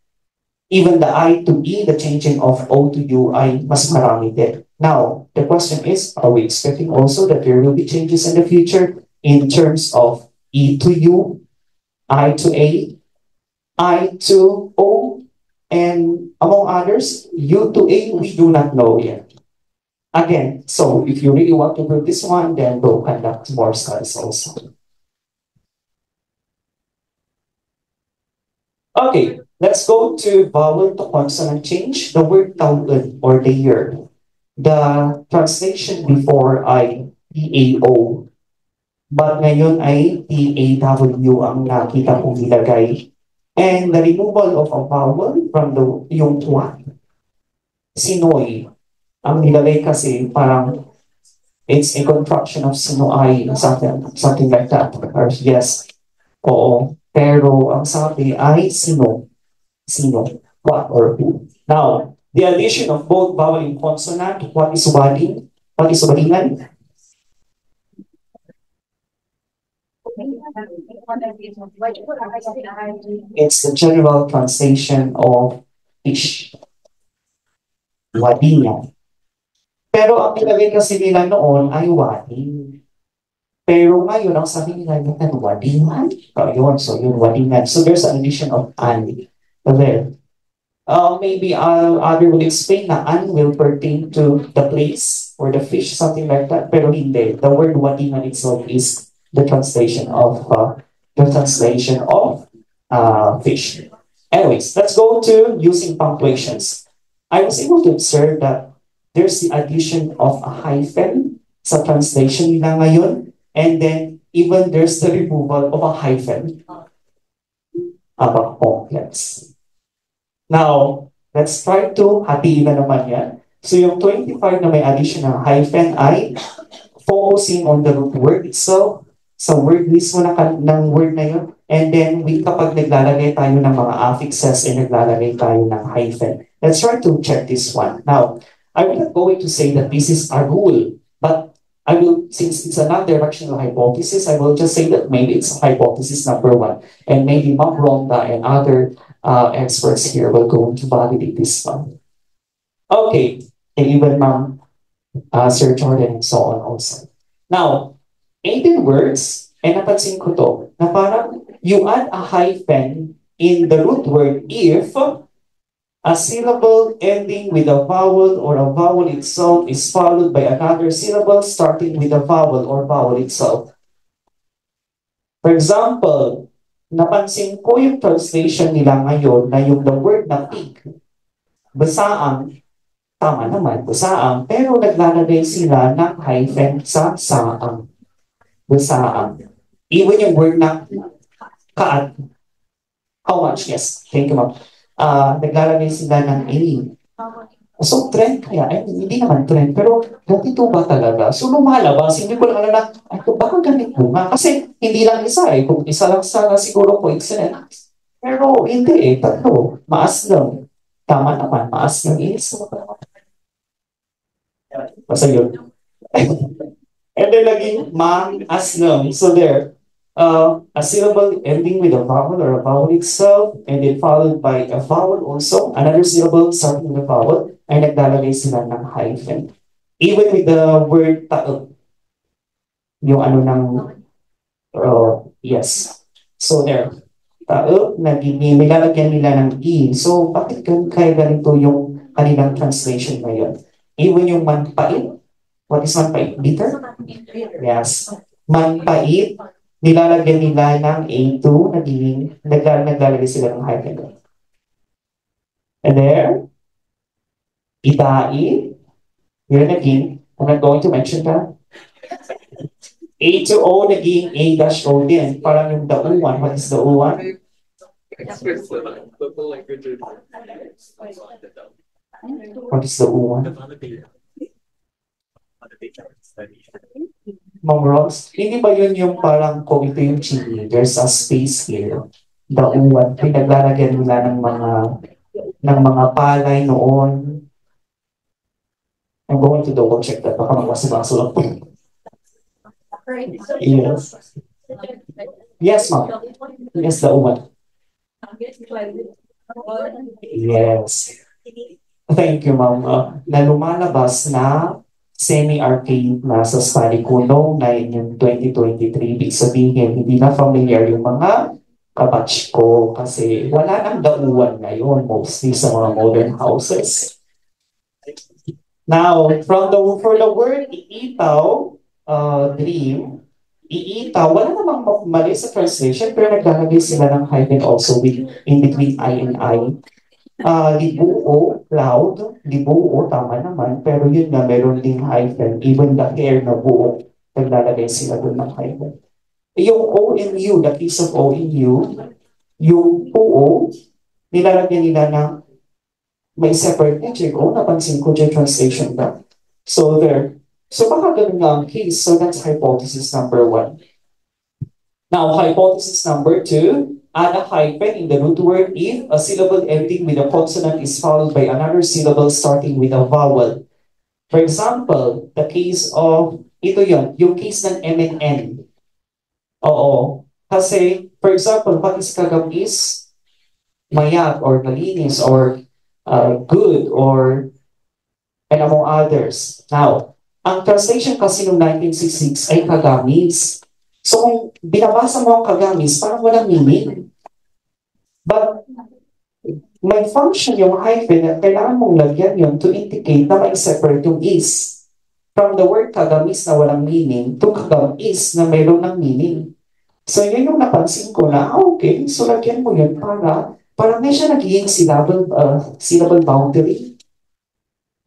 Even the I to E, the changing of O to U ay mas marami din. Now, the question is, are we expecting also that there will be changes in the future in terms of E to U, I to A, I to O, and among others, U to A, we do not know yet. Again, so if you really want to prove this one, then we'll conduct more studies also. Okay, let's go to vowel to consonant change. The word tawid or layer. The translation before ay T-A-O. But ngayon ay T-A-W ang nakita kong nilagay. And the removal of a vowel from yung one. Sinoy. Ang nilagay kasi parang it's a contraction of sinoy, something like that. Or yes, oo. Pero ang sabi ay sino. Sino. What or who. Now, the addition of both vowel and consonant, what is wading? What is wadingan? It's the general translation of fish. Wadingan. Pero ang nilagay kasi nila noon ay wading. Pero ngayon, ang sabi nila natin, wadingan. So yun, wadingan. So there's an addition of an there. Maybe other will explain na an will pertain to the place or the fish, something like that. Pero hindi. The word wadingan itself is the translation of fish. Anyways, let's go to using punctuations. I was able to observe that there's the addition of a hyphen sa translation nila ngayon, and then even there's the removal of a hyphen about complex. Now, let's try to hatiin na naman yan. So yung 25 na may addition ng hyphen ay focusing on the root word itself, sa word mismo ng word na yun, and then kapag naglalagay tayo ng mga affixes and naglalagay tayo ng hyphen. Let's try to check this one. Now, I'm not going to say that this is a rule, but I will, since it's a non-directional hypothesis, I will just say that maybe it's hypothesis number one, and maybe Ma'am Ronda and other experts here will go to validate this one. Okay, and even Ma'am Sir Jordan and so on also. Now, 18 words, and napansin ko to, na parang you add a hyphen in the root word if a syllable ending with a vowel or a vowel itself is followed by another syllable starting with a vowel or vowel itself. For example, napansin ko yung translation nila ngayon na yung the word na pig, basaang, tama naman, basaang, pero naglalagay sila ng hyphen sa saang. Basaang. Even yung word na kaat. How much? Yes. Thank you, ma'am. Naglalagay sila ng A. So, trend kaya, hindi naman trend, pero ganito ba talaga? So, lumalabas, hindi ko lang alam na, baka ganito nga. Kasi, hindi lang isa eh. Kung isa lang sana siguro coincidence. Pero, hindi eh. Tatlo. Maas lang. Tama naman. Maas lang is. Basta yun. And then naging mang as nung. So there, a syllable ending with a vowel or a vowel itself, and then followed by a vowel also, another syllable starting with a vowel, ay naglalagay sila ng hyphen. Even with the word tao, yung ano ng, yes. So there, tao, nilalagyan nila ng E. So bakit kaya ganito yung kanilang translation ngayon? Even yung manpait, what is manpait? Bitter? Yes. Manpait, nilalagyan nila ng A2, naglalagay sila ng hyphen. And there, itai, here again, I'm not going to mention that. A to O, naging A dash O din. Parang yung the U1. What is the U1? What is the U1? Ma'am Ross, hindi ba yun yung parang kung ito yung chili, there's a space here. The U1, pinaglalagyan nila ng mga palay noon. I'm going to double check that. Baka magwasibaso lang po. Yes. Yes, ma'am. Yes, the U1. Yes. Thank you, ma'am. Na lumalabas na semi-arcade na sa study ko noong na yung 2023. Ibig sabihin, hindi na familiar yung mga kabatch ko kasi wala nang dauan ngayon mostly sa mga modern houses. Now, for the word iitaw, dream, iitaw, wala namang mali sa translation pero naglalagay sila ng hyphen also in between I and I. Libuo, loud, libuo, tama naman, pero yun nga, meron ding hyphen, even the hair na buo, naglalagay sila doon ng hyphen. Yung O and U, the case of O and U, yung puo, nilalagyan nila ng may separate na check. O, napansin ko dyan translation ba? So there. So baka ganun nga ang case. So that's hypothesis number 1. Now, hypothesis number 2, add a hyphen in the root word if a syllable ending with a consonant is followed by another syllable starting with a vowel. For example, the case of, ito yun, yung case ng M and N. Oo. Kasi, for example, what is kagamis? Mayat or malinis or good or and among others. Now, ang translation kasi noong 1966 ay kagamis. So kung binabasa mo ang kagamis, parang walang meaning. But may function yung hyphen at kailangan mong lagyan yun to indicate na may separate yung is. From the word kagamis na walang meaning to kagamis na mayroon ng meaning. So yun yung napansin ko na, okay, so lagyan mo yun para may siya nagiging syllable boundary.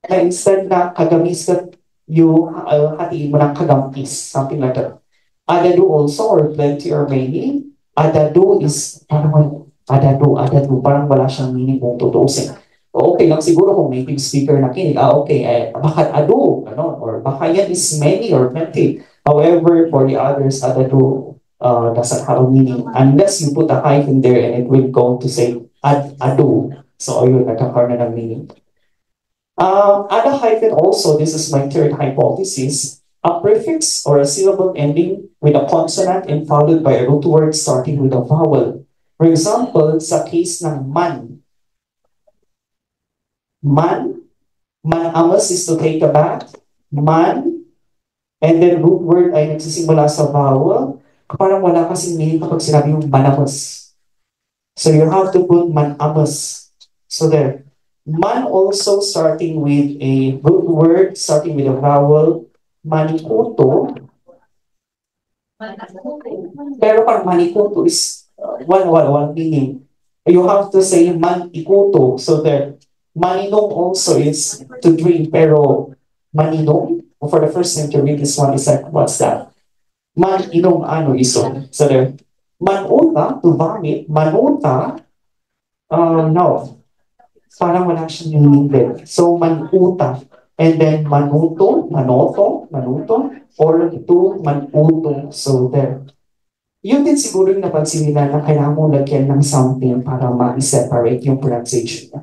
Na instead na kagamis ka yung hatiin mo ng kagamis, something like that. Adadu also, or plenty or many. Adadu is, adadu, parang wala siyang meaning kung tutuusin. Okay lang siguro kung native speaker na kinig, okay, baka adu, ano, or baka yan is many or plenty. However, for the others, adadu doesn't have a meaning unless you put a hyphen there and it will go to say adu. So, ayun, nagkakaroon na ng meaning. Add a hyphen also, this is my third hypothesis, a prefix or a syllable ending with a consonant and followed by a root word starting with a vowel. For example, sa case ng man. Manamas is to take a bath. Man, and then root word ay nagsisimula sa vowel. Parang wala kasing meaning kapag sinabi yung manamas. So you have to put manamas. So there. Man also starting with a root word, starting with a vowel. Manikuto. Pero pag manikuto is one meaning. You have to say manikuto. So there. Maninong also is to drink, pero maninong, for the first time to read this one is like, what's that? Maninong ano iso. So there. Manuta, to vomit. Manuta, no. Parang wala siyang meaning din. So, manuta. And then, manuto, or to manuto. So, there. Yun din siguro yung napansin nila na kailangan mo lagyan ng something para ma-separate yung pronunciation niya.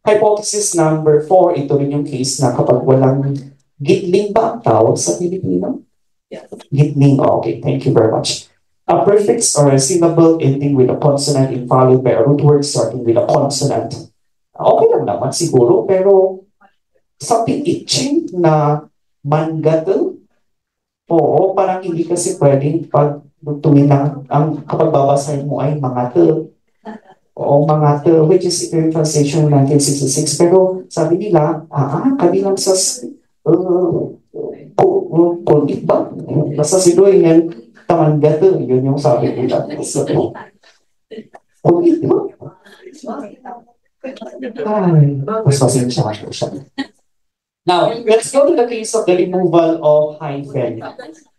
Hypothesis number 4, ito rin yung case na kapag walang gitling ba ang tawag sa Pilipino? Gitling, okay, thank you very much. A prefix or a syllable ending with a consonant and followed by a root word starting with a consonant. Okay lang naman siguro, pero something itching na mangatel. Oo, parang hindi kasi pwedeng pag tuminang, ang kapag babasahin mo ay mangatel. Oo, mangatel, which is ito yung translation ng 1966. Pero sabi nila, kabilang sa kulit ba? Basta sinuwi yan, tamangatel, yun yung sabi nila. So, kulit ba? Ay, mas pasensya ko siya. Now, let's go to the case of the removal of hyphen.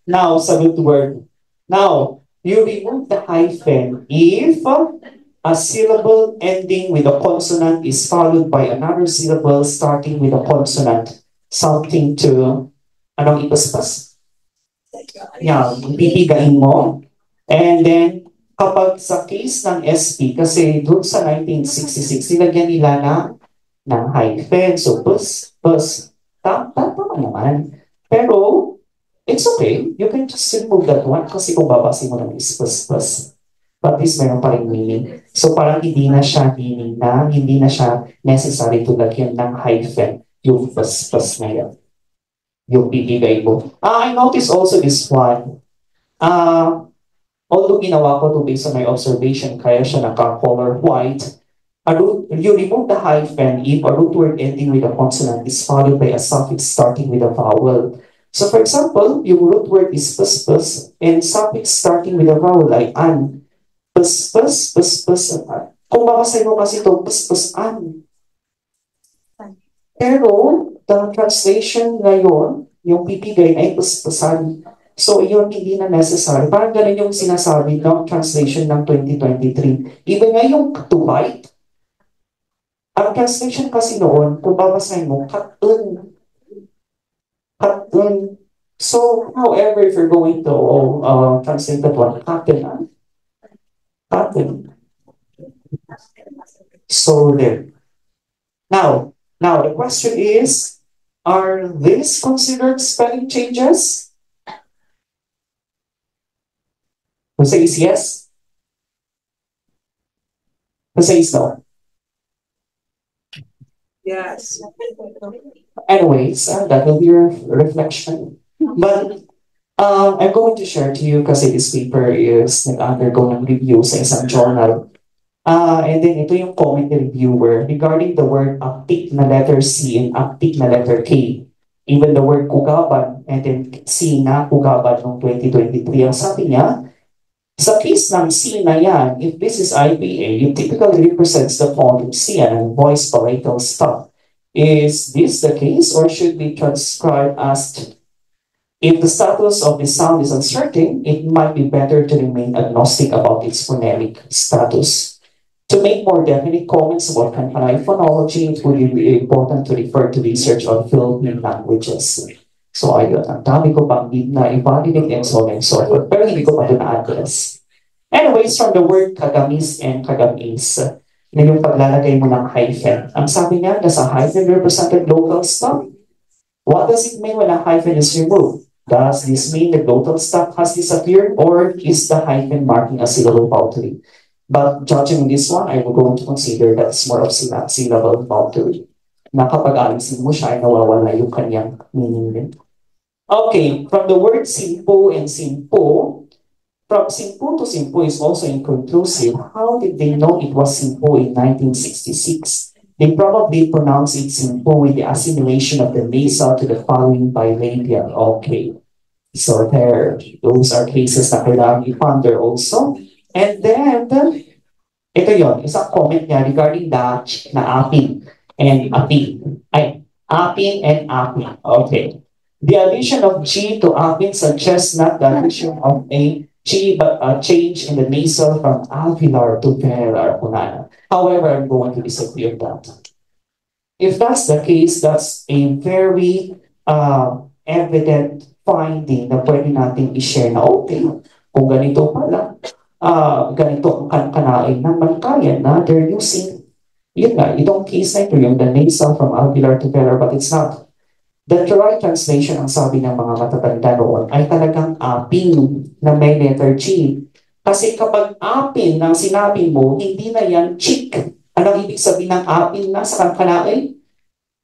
Now, sagot word. Now, you remove the hyphen if a syllable ending with a consonant is followed by another syllable starting with a consonant. Something to, anong ipaspas? Yan, pipigain mo. And then, kapag sa case ng SP, kasi doon sa 1966, nilagyan nila ng hyphen. So, bus. Tama naman. Pero, it's okay. You can just remove that one kasi kung babasin mo ng is bus. But this meron pa rin meaning. So, parang hindi na siya meaning na, hindi na siya necessary to lagyan ng hyphen. Yung bus na yan. Yung bibigay mo. I noticed also this one. Although ginawa ko to based on my observation, kaya siya naka-color white, you remove the hyphen if a root word ending with a consonant is followed by a suffix starting with a vowel. So for example, yung root word is pus, and suffix starting with a vowel ay an. Pus. Kung babasahin mo kasi ito, an. Pero, the translation ngayon, yung pipigay ay pusan. So, yun hindi na necessary. Parang ganun yung sinasabi ng translation ng 2023. Even nga yung to bite, ang translation kasi noon, kung babasahin mo, katun. So, however, if you're going to translate that one, katun. So, there. Now, the question is, are these considered spelling changes? Who says yes? Who says no? Yes. Anyways, that will be your reflection. But I'm going to share to you kasi this paper is nag-undergo ng review sa isang journal. And then ito yung comment ni reviewer regarding the word uptick na letter C and uptick na letter K. Even the word kugaban and then C na kugaban noong 2023. Ang sabi niya, sa case ng C na yan, if this is IPA, it typically represents the phoneme C and voice palatal stop. Is this the case or should be transcribed as if the status of the sound is uncertain, it might be better to remain agnostic about its phonemic status. To make more definite comments about Kanpanay phonology, it would be important to refer to research on Philippine languages. So ayun, ang dami ko bang need na i-validate and so on and so forth. Pero hindi ko pa ito na-address. Anyways, from the word kagamis and kagamis, na yung paglalagay mo ng hyphen. Ang sabi niya, does a hyphen represented local stop? What does it mean when a hyphen is removed? Does this mean the glottal stop has disappeared or is the hyphen marking a syllable boundary? But judging this one, I will go to consider that it's more of syllable boundary. Na kapag alisin mo siya, ay nawawala yung kanyang meaning din. Okay, from the word simpo and simpo, from simpo to simpo is also inconclusive. How did they know it was simpo in 1966? They probably pronounced it simpo with the assimilation of the nasal to the following bilabial. Okay, so there, those are cases na kailangan i-ponder also. And then, ito yon, isang comment niya regarding the na apin and apin. Apin and apin. Okay. The addition of G to apin suggests not the addition of a G but a change in the nasal from alveolar to velar. However, I'm going to disagree with that. If that's the case, that's a very evident finding na pwede natin i-share na okay, kung ganito pala, ganito ang kanain ng mankayan na they're using yun nga, itong case na ito, yung the nasal from alveolar to velar, but it's not. The right translation, ang sabi ng mga matatanda noon, ay talagang aping na may letter G. Kasi kapag apin ang sinabi mo, hindi na yan chick. Anong ibig sabihin ng apin na sa kankanai?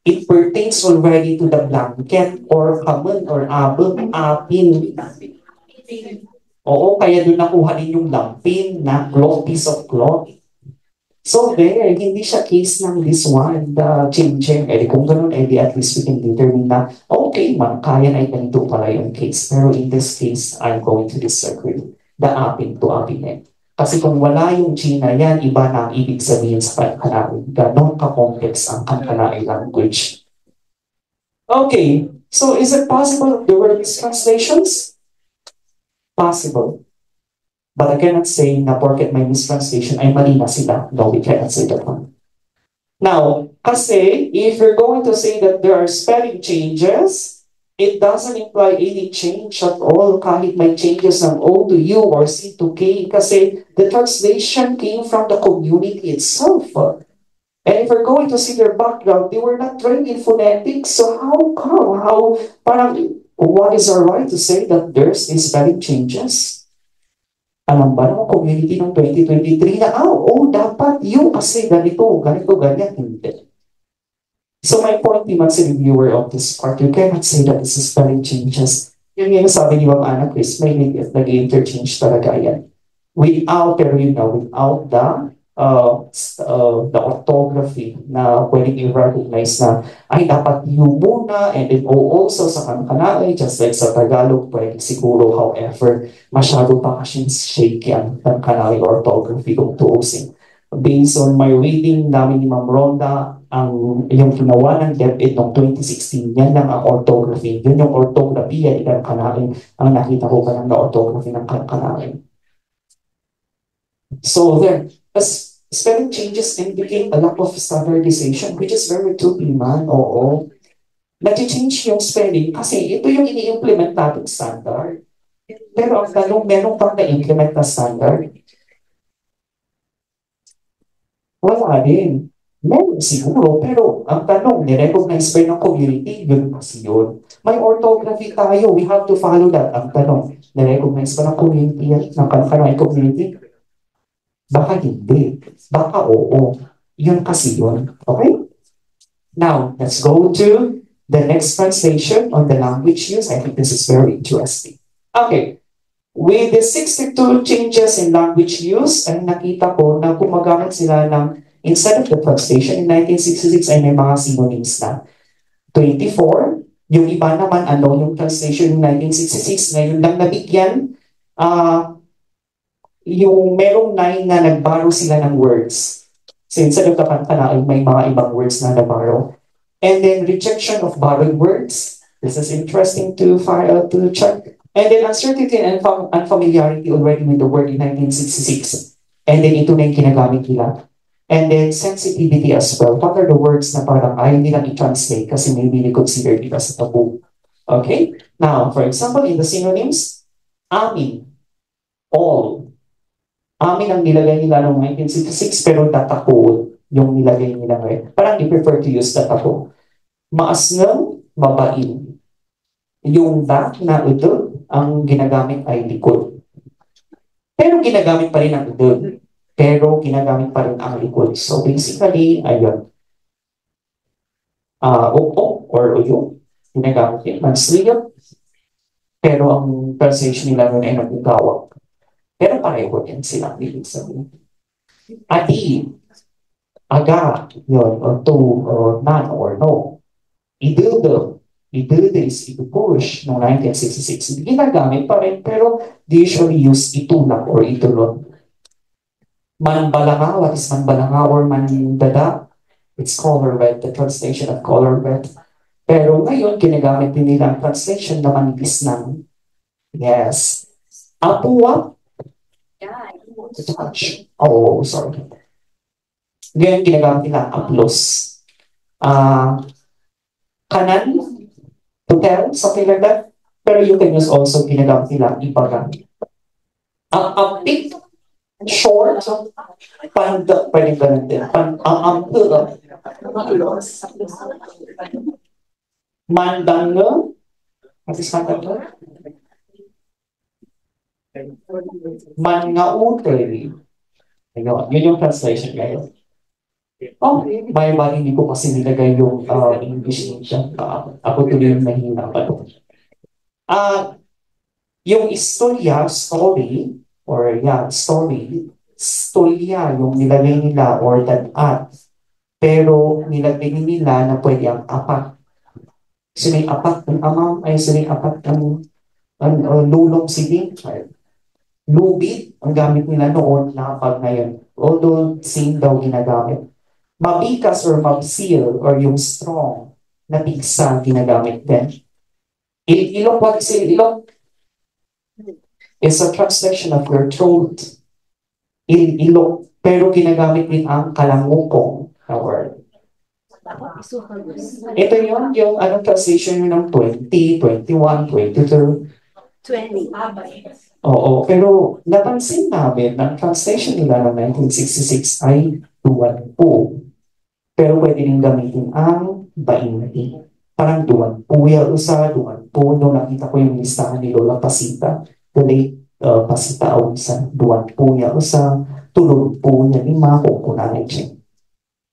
It pertains already to the blanket or common or abong apin. Oo, kaya doon nakuha din yung lampin na cloth, piece of cloth. So there, hindi siya case ng this one, the changing. Eh kung ganun, eh di at least we can determine na, okay man, kaya na ganito pala yung case. Pero in this case, I'm going to disagree. The apin to apine. Kasi kung wala yung China yan, iba na ang ibig sabihin sa Kankanai. Ganon ka-complex ang Kankanai language. Okay, so is it possible there were mistranslations? Possible. But I cannot say na porket may mistranslation ay mali na sila. No, we cannot say that one. Now, kasi if you're going to say that there are spelling changes, it doesn't imply any change at all kahit may changes ng O to U or C to K kasi the translation came from the community itself. And if we're going to see their background, they were not trained in phonetics. So how come? What is our right to say that there's these spelling changes? Alam ba ng community ng 2023 na, dapat yung kasi ganito, ganyan, hindi. So my point naman sa reviewer of this part, you cannot say that this is spelling changes. Yun yung sabi ni Ma'am Ana Chris, may nag-interchange talaga yan. Without the orthography na pwedeng i-recognize na ay dapat you muna and then also sa kankanai, just like sa Tagalog, pwede siguro, however, masyado pa kasing shaky ang kankanai orthography kung tuusin. Based on my reading namin ni Ma'am Ronda, yung ginawa ng DepEd noong 2016, yan lang ang orthography. Yun yung orthography yan ng kankanai. Ang nakita ko pa lang na orthography ng kankanai. So there, as spelling changes indicate a lack of standardization, which is very true, man. Oo. Nag-change yung spelling kasi ito yung ini-implement natin standard. Pero ang tanong, meron pang na-implement na standard? Wala din. Meron siguro, pero ang tanong, ni-recognize ba ng community? Yun kasi yun. May orthography tayo, we have to follow that. Ang tanong, ni-recognize ba ng community yan? Ng kanay community? Baka hindi. Baka oo. Yun kasi yun. Okay? Now, let's go to the next translation on the language use. I think this is very interesting. Okay. With the 62 changes in language use, ay nakita ko na gumagamit sila ng, instead of the translation in 1966, ay may mga synonyms na. 24, yung iba naman, yung translation in 1966, ngayon lang nabigyan, yung merong 9 na nag-borrow sila ng words. So instead of kapantana, ay may mga ibang words na na-borrow. And then rejection of borrowed words. This is interesting to check. And then uncertainty and unfamiliarity already with the word in 1966. And then ito na yung kinagamit nila. And then sensitivity as well. What are the words na parang ayaw nilang i-translate kasi maybe they consider it as a taboo. Okay? Now, for example, in the synonyms, amin, all. Amin ang nilagay nila noong 1966 pero datako yung nilagay nila ngayon. Parang they prefer to use datako. Maasnang, mabain. Yung that na ito, ang ginagamit ay likod. Pero ginagamit pa rin ang ito. Pero ginagamit pa rin ang likod. So basically, ayun. O or uyo. Ginagamit din. Mansliyap. Pero ang translation nila nun ay nag-ugawak. Pero pareho din silang ibig sabihin. Adi, aga, yun, or to, or none, or no. Idildo is ipupush noong 1966. Ginagamit pa rin, pero they usually use itulak or itulot. Manbalanga, what is manbalanga or mandada? It's color red, the translation of color red. Pero ngayon, ginagamit din nila ang translation na manipis ng. Yes. Apuwa, touch. Oh, sorry. Ngayon, ginagamit nila aplos. Kanan, to tell, something like that. Pero you can use also ginagamit nila ibagan. Apik, Short, pwede ganun din. Ang mandang, at is mandang, manngautoy. Ayun, yun yung translation ngayon. Oh, may hindi ko kasi nilagay yung English niya. Ako tuloy yung nahihina pa doon. Yung istorya, story, or yeah, story, storya yung nilagay nila or that. Pero nilagay nila na pwede ang apat. Sila yung apat ng ama, ay sila yung apat ng lulong siling. Lubid, ang gamit nila noon, lapag ngayon. Although same daw ginagamit. Mabikas or mabsil or yung strong na pigsa ginagamit din. Ilong, what is ilong? Is a translation of your throat. Ilong, pero ginagamit din ang kalangukong na word. Ito yung anong translation ng 20, 21, 22. 20. Oo, pero napansin namin na ang translation nila ng 1966 ay duwan po. Pero pwede rin gamitin ang bainti. Parang duwan po, duwan po. Nung nakita ko yung listahan ni Lola Pasita, the late Pasita Awisan, duwan po, tulog po, lima, kukunahin siya.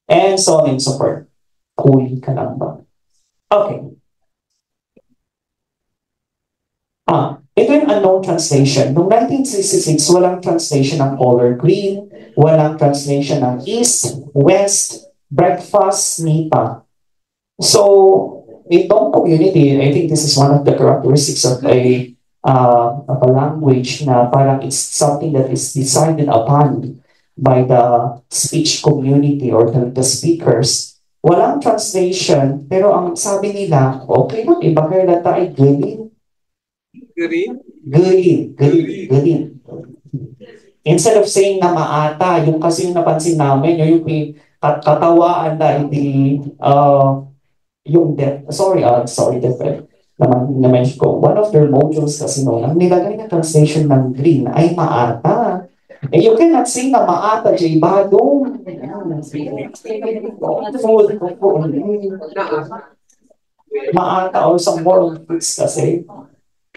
And so on and so forth. Huli ka lang ba? Okay. Ito yung unknown translation. Noong 1966, walang translation ng color green, walang translation ng east, west, breakfast, nipa. So, itong community, I think this is one of the characteristics of a language na parang it's something that is decided upon by the speech community or the speakers. Walang translation, pero ang sabi nila, okay lang, iba kayo na tayo, galing. Galing. Instead of saying na maata, yung kasi yung napansin namin, yung katawaan na hindi, yung death, sorry, na-mention ko, one of their modules kasi noon, ang nilagay na translation ng green ay maata. You cannot say na maata, J. Badong. Maata or some more foods kasi.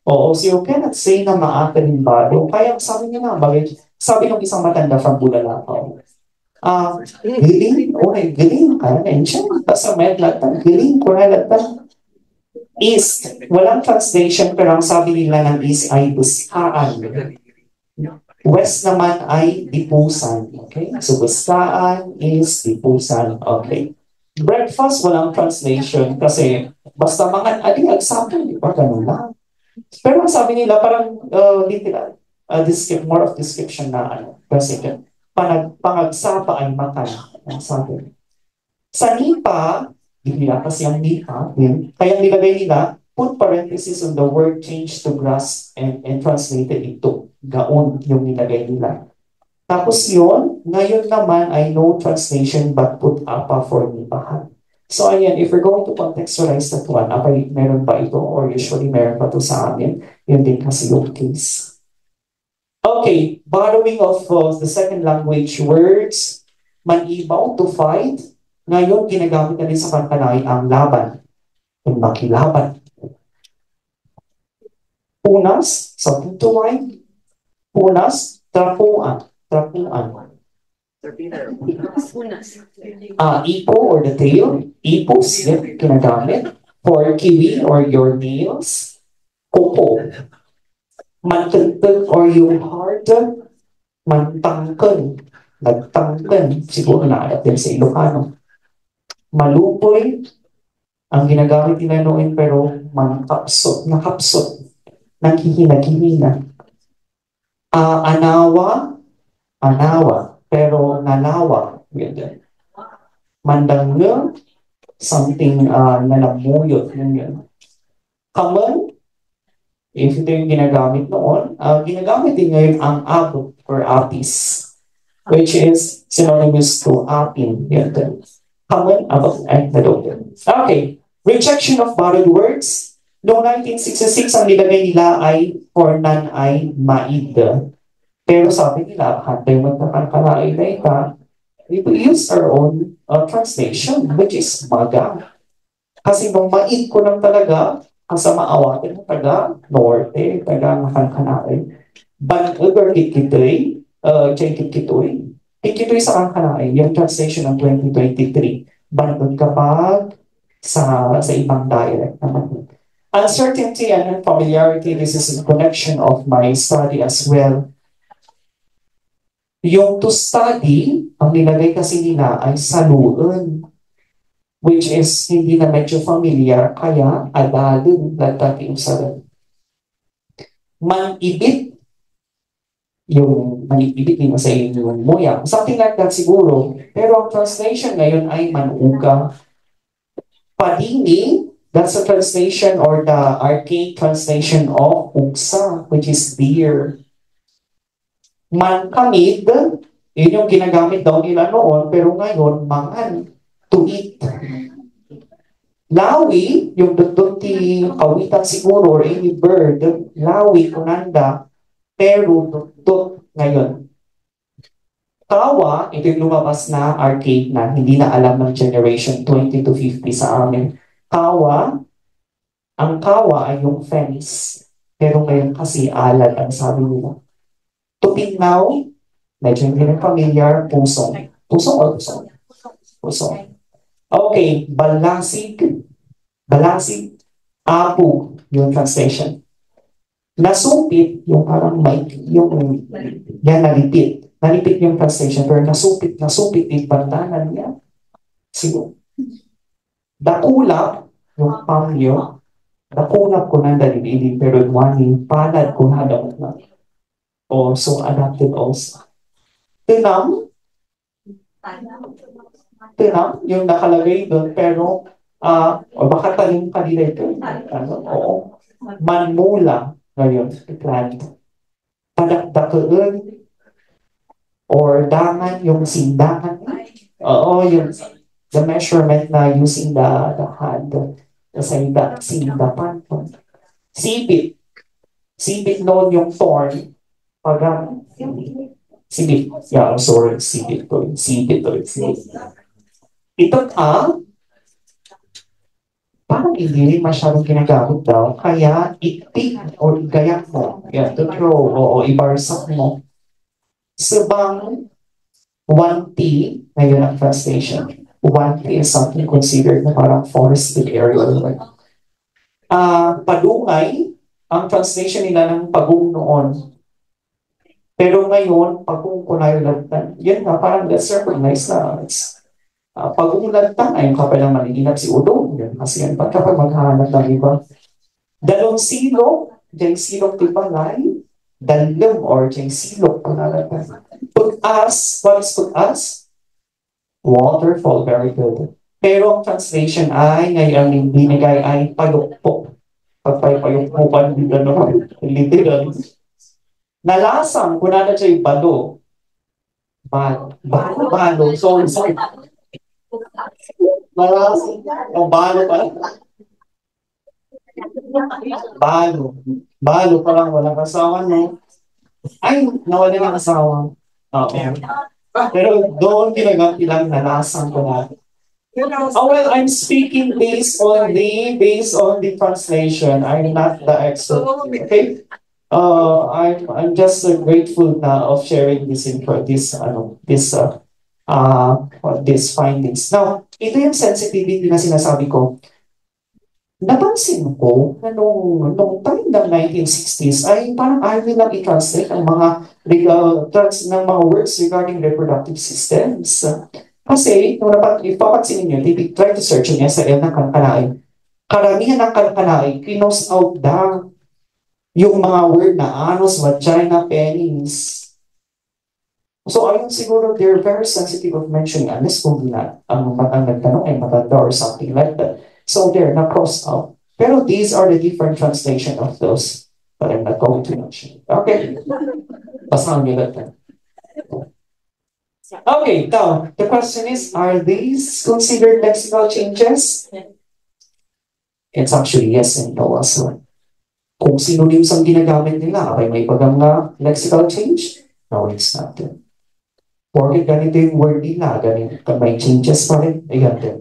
Oo, so you cannot say na maata din Badong. Kaya sabi niya nga, sabi ng isang matanda from Bulalakaw, galing, galing ka na siya. Basta may latang, galing ko na latang. East, walang translation pero ang sabi nila ng East ay buskaan. West naman ay dipusan. Okay? So buskaan is dipusan. Okay. Breakfast, walang translation kasi basta mga example, di ba? Ganun lang. Pero ang sabi nila parang literal, more of description na kasi pangagsapa ay makan. Ang sabi. Sa nipa, hindi nila kasi ang nipa, kaya nilagay nila, put parenthesis on the word change to grass and translated into gaon yung nilagay nila. Tapos yun, ngayon naman ay no translation but put apa for nipahan. So ayan, if we're going to contextualize that one, meron ba ito? Or usually meron ba ito sa amin? Yun din kasi yung case. Okay, borrowing of the second language words, manibaw to fight. Ngayon, ginagamit na rin sa Pantanay ang laban. Yung makilaban. Punas, something to wind. Punas, trapuan. Ipo or the tail. Ipos, yun, ginagamit. For kiwi or your nails. Kupo. Mantagtag or yung heart. Mantangkan. Nagtangkan. Siguro na din sa Ilocano. Malupoy. Ang ginagamit nila noon pero nakapsot. Naghihina. Anawa, pero nalawa. Mandangga, something nalamuyot. Kaman, if ito yung ginagamit noon, ginagamit din ngayon ang abot or apis, which is synonymous to apin. Kaman, abot, okay, rejection of borrowed words. Noong 1966, ang nilagay nila ay for none ay maid. Pero sabi nila, hantay magkakalain na ita, we will use our own translation, which is maga. Kasi nung mait ko lang talaga, kasama awatin ng taga Norte, taga Makalkalay. Banagor Kikitoy, Jay Kikitoy. Kikitoy sa Kalkalay, yung translation ng 2023. Banagod kapag sa ibang dialect naman. Uncertainty and unfamiliarity, this is in connection of my study as well. Yung to study, ang nilagay kasi nila ay saluon, which is hindi na medyo familiar, kaya adalin lagdating sa manibit, yung manibit din sa yung muya. Something like that siguro. Pero ang translation ngayon ay manuga. Padini, that's a translation or the archaic translation of uksa, which is deer. Mankamid, yun yung ginagamit daw nila noon, pero ngayon, mangan, to eat. Lawi, yung dudot ti kawitan siguro, or any bird, lawi, kunanda, pero dudot ngayon. Kawa, ito yung lumabas na arcade na, hindi na alam ng generation 20 to 50 sa amin. Kawa, ang kawa ay yung fence. Pero ngayon kasi alad ang sabi nila. Tupinaw, medyo hindi rin familiar, pusong. Pusong or pusong? Pusong. Okay, balasig. Balasig. Apo, yung translation. Nasupit, yung parang mic, yung yan nalipit. Nalipit yung translation, pero nasupit, yung bandanan niya. Siguro. Dakulap, yung pamyo. Dakulap ko na dalibili, pero yung palad ko na daw na. Also adapted also. Tinam, yung nakalagay doon, pero o baka talim ka nila ito. Oo. Manmula, ngayon, plant. Padakdakaan, or dangan, yung sindangan. Oo, yung the measurement na using the hand. Sindapan. Sipit. Sipit noon yung thorn. Sipit. Yeah, I'm sorry. Sipit to. Sipit. Ito parang hindi masyadong ginagamit daw. Kaya itik or igayak mo. Yeah, to throw. O ibarsak mo. Sabang 1T, ngayon ang translation. 1T is something considered na parang forested area. Padungay, ang translation nila ng pagong noon. Pero ngayon, pagong kunayulagtan, yan nga, parang let's recognize na pagong lagtan ay yung kapal ng maninginap si Udong. Yan, kasi yan, pag kapag maghahanap ng iba. Dalong silog, dyan silog tibalay, dalam or dyan silog panalagtan. Pag-as, what is pag-as? Waterfall, very good. Pero ang translation ay, ngayon ang binigay ay payukpo. Pagpayukpukan dito, no? Literal. Nalasang, kunana siya yung balo. Balo, sorry. Nalasang, o balo pa. Balo pa lang, walang asawa, no? Ay, nawala ng asawa. Oo. Pero doon ginagamit lang nalasang ko na. Oh, well, I'm speaking based on the translation. I'm not the expert. Okay? I'm just grateful na of sharing these findings. Now, ito yung sensitivity na sinasabi ko. Napansin ko na nung time ng 1960s ay parang ayaw nilang i-translate ang mga ng mga words regarding reproductive systems. Kasi, nung ipapansin ninyo, try to search niya sa ng Kalkalay. Karamihan ng Kalkalay, close out down yung mga word na anus, vagina, penis. So, ayun siguro, they're very sensitive of mentioning unless kung ang nagtanong ay matanda or something like that. So, they're not crossed out. Pero these are the different translation of those, but I'm not going to mention. Okay? Basahan niyo that. Okay, now, the question is, are these considered lexical changes? It's actually yes and no as well. Kung synonyms ang ginagamit nila, ay may pagang lexical change. No, it's not there. Porket ganito yung word nila, ganito, may changes pa rin. Ayan din.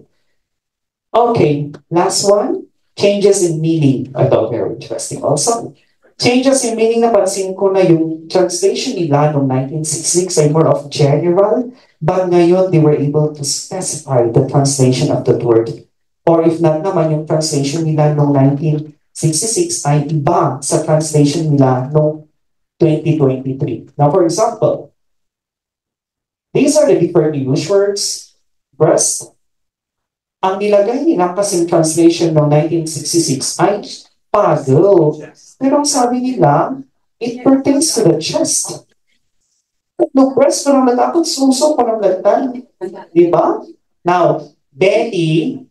Okay, last one. Changes in meaning. Ito, very interesting also. Changes in meaning, napansin ko na yung translation nila noong 1966 ay more of general, but ngayon they were able to specify the translation of that word. Or if not naman, yung translation nila noong 1966 ay iba sa translation nila noong 2023. Now, for example, these are the different English words. Breast. Ang nilagay nila kasing translation noong 1966 ay puzzle. Pero ang sabi nila, it pertains to the chest. No breast, parang natakot suso, parang lantan. Di ba? Now, belly,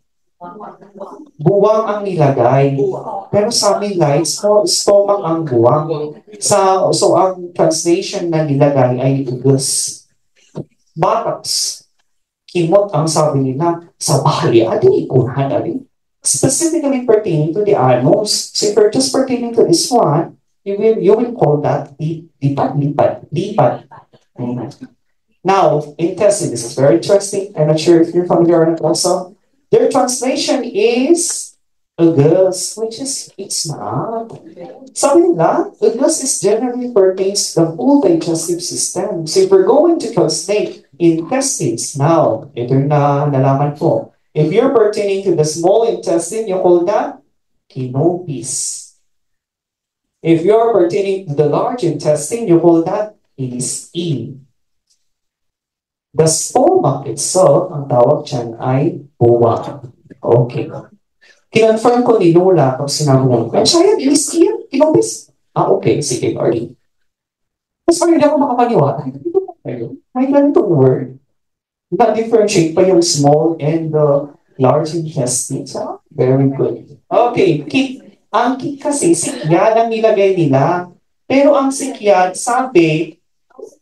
buwang ang nilagay. Pero sabi nila, stomach ang buwang. So, ang translation na nilagay ay ugus. Buttocks. Kimot ang sabi nila sa bahaya di ikuhan na rin. Specifically pertaining to the anus. So if you're just pertaining to this one, you will call that lipat. Mhm. Now, intestine, this is very interesting. I'm not sure if you're familiar with it also. Their translation is ugus, which is, it's not. Sabi nila, ugus is generally pertains to the whole digestive system. So if we're going to translate intestines, now, ito na nalaman ko. If you're pertaining to the small intestine, you call that kinopis. If you're pertaining to the large intestine, you call that ilis-in. The stomach itself, ang tawag dyan ay buwang. Okay. Kinonfirm ko ni Lola pag sinabi mo, ay, sayang, ilis-in, kinopis. Okay, sige, Lord. Mas hindi ako makapaniwala. May ganitong word. Na-differentiate pa yung small and the large intestine. So, very good. Okay, ang kit kasi, sikyad ang nilagay nila. Pero ang sikyad, sabi,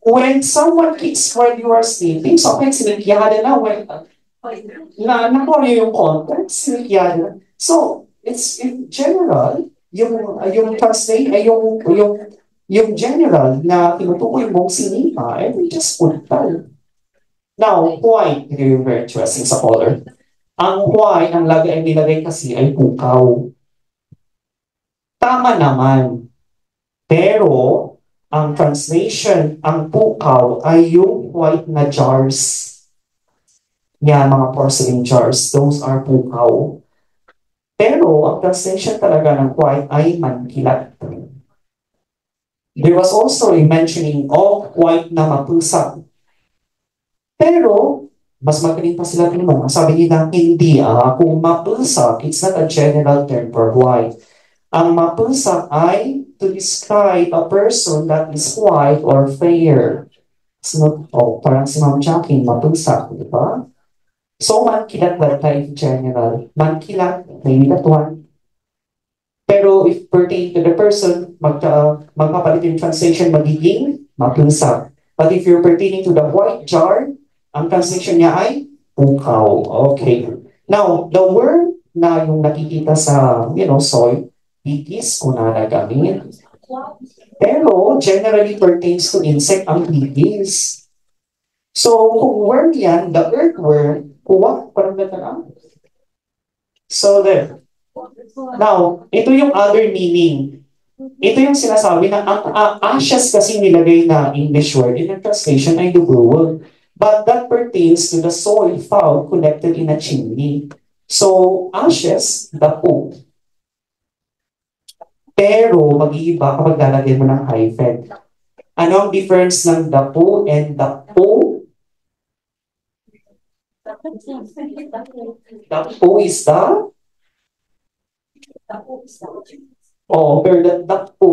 when someone kicks while you are sleeping, so okay, sinikyada na, when, nakuha niyo yung context, sinikyada. So, it's in general, yung translate, ay yung general na tinutukoy mong sinima, and we just put that. Now, why? Ito yung very interesting sa color. Ang why, ang nilagay kasi ay pukaw. Tama naman. Pero, ang translation, ang pukaw ay yung white na jars. Yan, mga porcelain jars. Those are pukaw. Pero, ang translation talaga ng white ay mankilat. There was also a mentioning of white na mapusa. Pero, mas magaling pa sila tinanong. Sabi nila, hindi. Kung mapulsak, it's not a general term for white. Ang mapulsak ay to describe a person that is white or fair. So, parang si Ma'am Jackie, mapulsak, di ba? So, mankilat ba tayo in general? Mankilat, maybe that one. Pero if pertain to the person, magpapalit yung translation, magiging mapulsak. But if you're pertaining to the white jar, ang translation niya ay pukaw. Okay. Now, the word na yung nakikita sa, soil, bigis, kung nanagamit. Pero, generally pertains to insect ang bigis. So, kung worm yan, the earthworm, parang ganda. So, there. Now, ito yung other meaning. Ito yung sinasabi na ang ashes kasi nilagay na English word in the translation ay dubuwag. But that pertains to the soil found collected in a chimney. So, ashes, dapo. Pero, mag-iiba kapag lalagyan mo ng hyphen. Ano ang difference ng dapo and dapo? Dapo is the? Pero the dapo,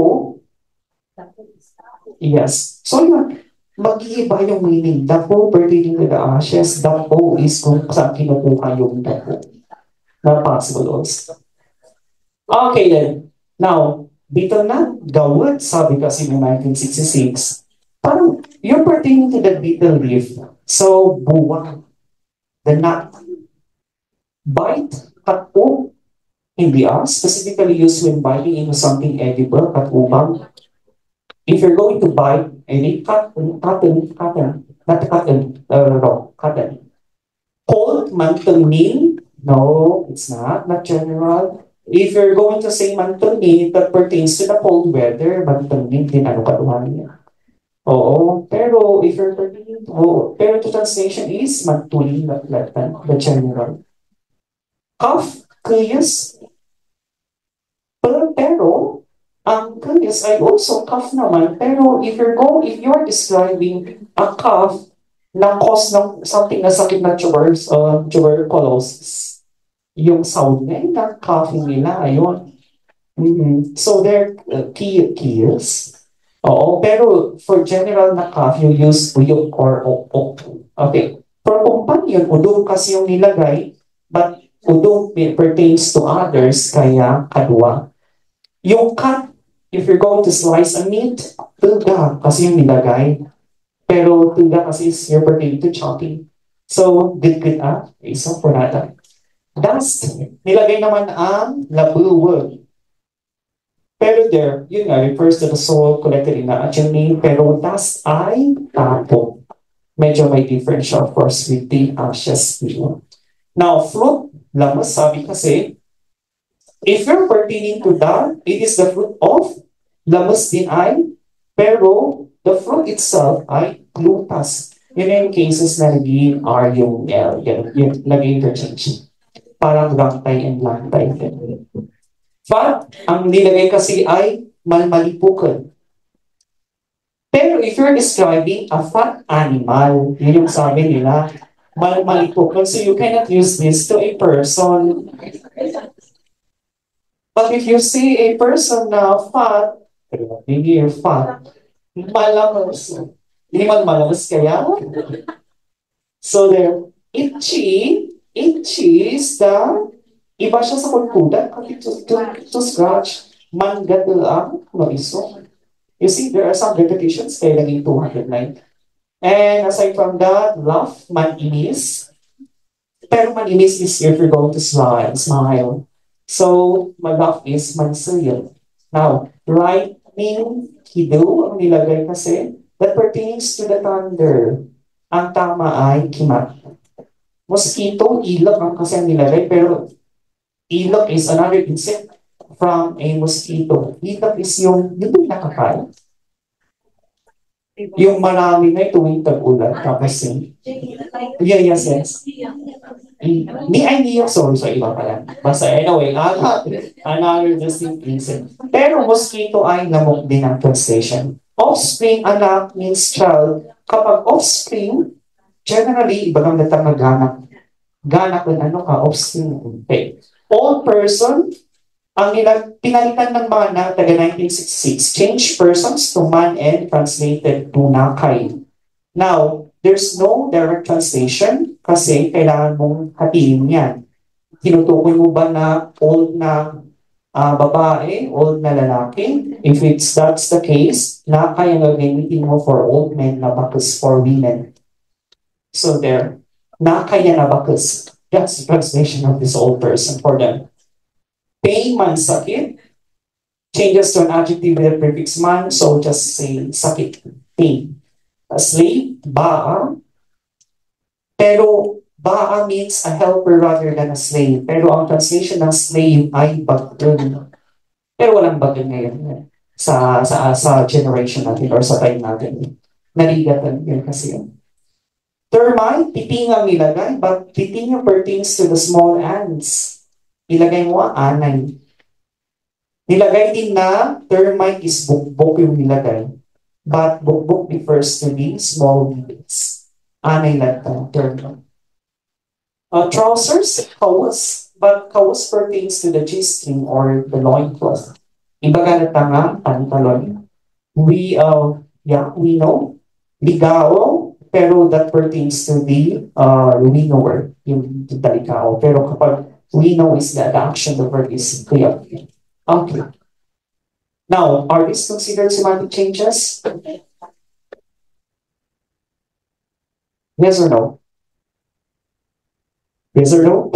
yes. So, mag-iiba yung meaning. Dapo pertaining to the ashes. Dapo is kung saan kinukuha yung dapo. Not possible also. Okay then. Now, dito na, gawad, sabi kasi ng 1966, parang you're pertaining to the beetle leaf. So, buwang. The nut. Bite, kato, hindi specifically used when biting into something edible, katubang. If you're going to bite Any not cotton, no, cotton. Cold, mantunin? No, it's not general. If you're going to say mantunin, that pertains to the cold weather, mantunin din ano kaluhan niya. Oo, pero if you're pertaining to, pero the translation is mantunin, the general. Cough, curious, pero ang curious ay also cough naman, pero if you're describing a cough na cause ng something na sakit na tuberculosis, yung sound niya, yung coughing nila, ayun. So they're keys. Oo, pero for general na cough, you use uyok or ok. Okay. For companion, udong kasi yung nilagay, but udong pertains to others, kaya kadwa. Yung cut, if you're going to slice a meat, tulga kasi yung nilagay. Pero tulga kasi is you're pertaining to chopping. So, good isa for nata. Dust, nilagay naman ang labuwag. Pero there, yun nga, refers to the soil collected in the chimney, pero dust ay tapo. Medyo may difference siya, of course, with the ashes. Now, fruit, lamas, sabi kasi, if you're pertaining to that, it is the fruit of lamas din ay, pero the fruit itself ay glutas. Yun yung cases na naging R yung L, yung nag-interchange. Parang lantay and lantay. Fat, ang nilagay kasi ay malmalipukan. Pero if you're describing a fat animal, yun yung sabi nila, malmalipukan. So you cannot use this to a person. But if you see a person na fat, hindi yung fat, malamas. Hindi man malamas kaya. So there, itchy is the iba siya sa pagkudan kasi to scratch manggadal ang no iso. You see, there are some repetitions kaya naging 209. And aside from that, laugh, maninis. Pero maninis is if you're going to smile. So, laugh is mansayo. Now, lightning, kido, ang nilagay kasi, that pertains to the thunder. Ang tama ay kimat. Mosquito, ilok ang kasi ang nilagay, pero ilok is another insect from a mosquito. Ilok is yung nakakain. Yung marami na tuwing tag-ulan. Tapos yes. Ni ay niyok, sorry, sa iba pala. Basta anyway, another distinct insect. Pero mosquito ay lamok din ang translation. Offspring, anak, means child. Kapag offspring, generally, iba kang datang naganak. Ganak kung ano ka, offspring. Okay. Old person, ang pinalitan ng mga na taga 1966, changed persons to man and translated to nakay. Now, there's no direct translation kasi kailangan mong hatiin yan. Tinutukoy mo ba na old na babae, old na lalaki? If that's the case, nakay ang gagamitin mo for old men na bakus for women. So there, nakay na bakus. That's the translation of this old person for them. Pain, man, sakit. Changes to an adjective with a prefix man, so just say sakit, pain. A slave, ba'a. Pero ba'a means a helper rather than a slave. Pero ang translation ng slave ay bagun. Pero walang bagun ngayon sa generation natin or sa time natin. Narigatan yun kasi yun. Termite, titing ang nilagay, but titing pertains to the small ants. Ilagay mo anay. Nilagay din na termite is bukbok yung nilagay. But bukbok refers to the small beings. Anay lang termite. Trousers, kawas. But kawas pertains to the G-string or the loincloth. Iba galata nga, pantalon. We know. Ligao, pero that pertains to the winnower, yung talikao. Pero kapag we know is that the action of the verb is clear. Okay. Now, are these considered semantic changes? Yes or no? Yes or no?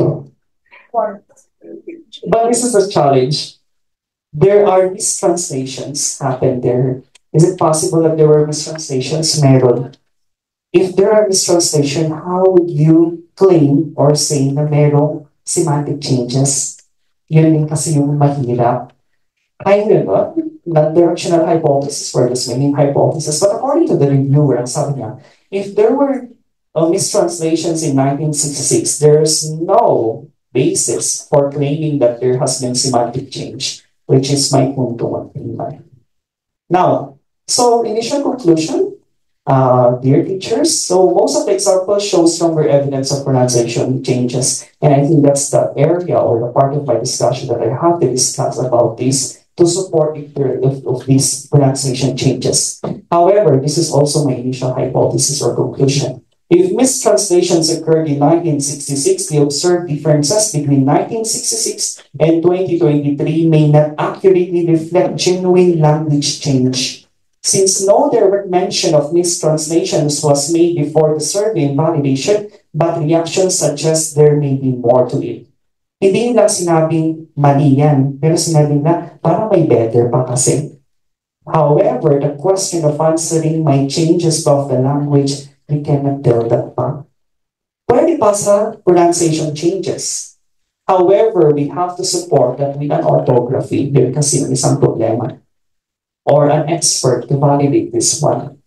But this is a challenge. There are these translations happen there. Is it possible that there were mistranslations? Meron. If there are mistranslation, how would you claim or say na merong semantic changes? Yun din kasi yung mahirap. I don't know, non-directional hypothesis versus main hypothesis. But according to the reviewer, ang sabi niya, if there were mistranslations in 1966, there's no basis for claiming that there has been semantic change, which is my punto 139. Now, so initial conclusion, dear teachers, so most of the examples show stronger evidence of pronunciation changes, and I think that's the area or the part of my discussion that I have to discuss about this to support the theory of these pronunciation changes. However, this is also my initial hypothesis or conclusion. If mistranslations occurred in 1966, the observed differences between 1966 and 2023 may not accurately reflect genuine language change. Since no direct mention of mistranslations was made before the survey and validation, but reactions suggest there may be more to it. Hindi nila sinabing mali yan, pero sinabi na parang may better pa kasi. However, the question of answering my changes of the language, we cannot tell that pa. Pwede pa sa pronunciation changes. However, we have to support that with an orthography, yun kasi yung isang problema, or an expert to validate this one.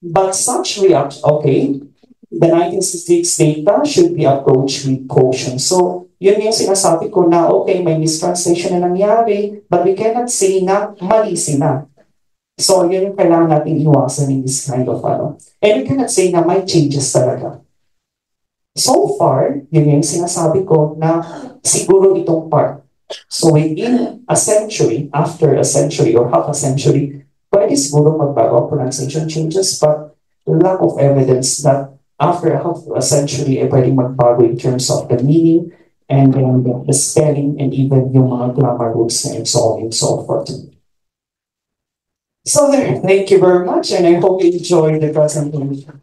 But such reaction, okay, the 1966 data should be approached with caution. So, yun yung sinasabi ko na, okay, may mistranslation na nangyari, but we cannot say na mali sila. So, yun yung kailangan natin iwasan in this kind of And we cannot say na may changes talaga. So far, yun yung sinasabi ko na siguro itong part. So, within a century, after a century or half a century, pwede siguro magbago ang pronunciation changes, but lack of evidence that after half a century, pwede magbago in terms of the meaning, and then the spelling, and even yung mga grammar rules and so on and so forth. So there, thank you very much, and I hope you enjoyed the presentation.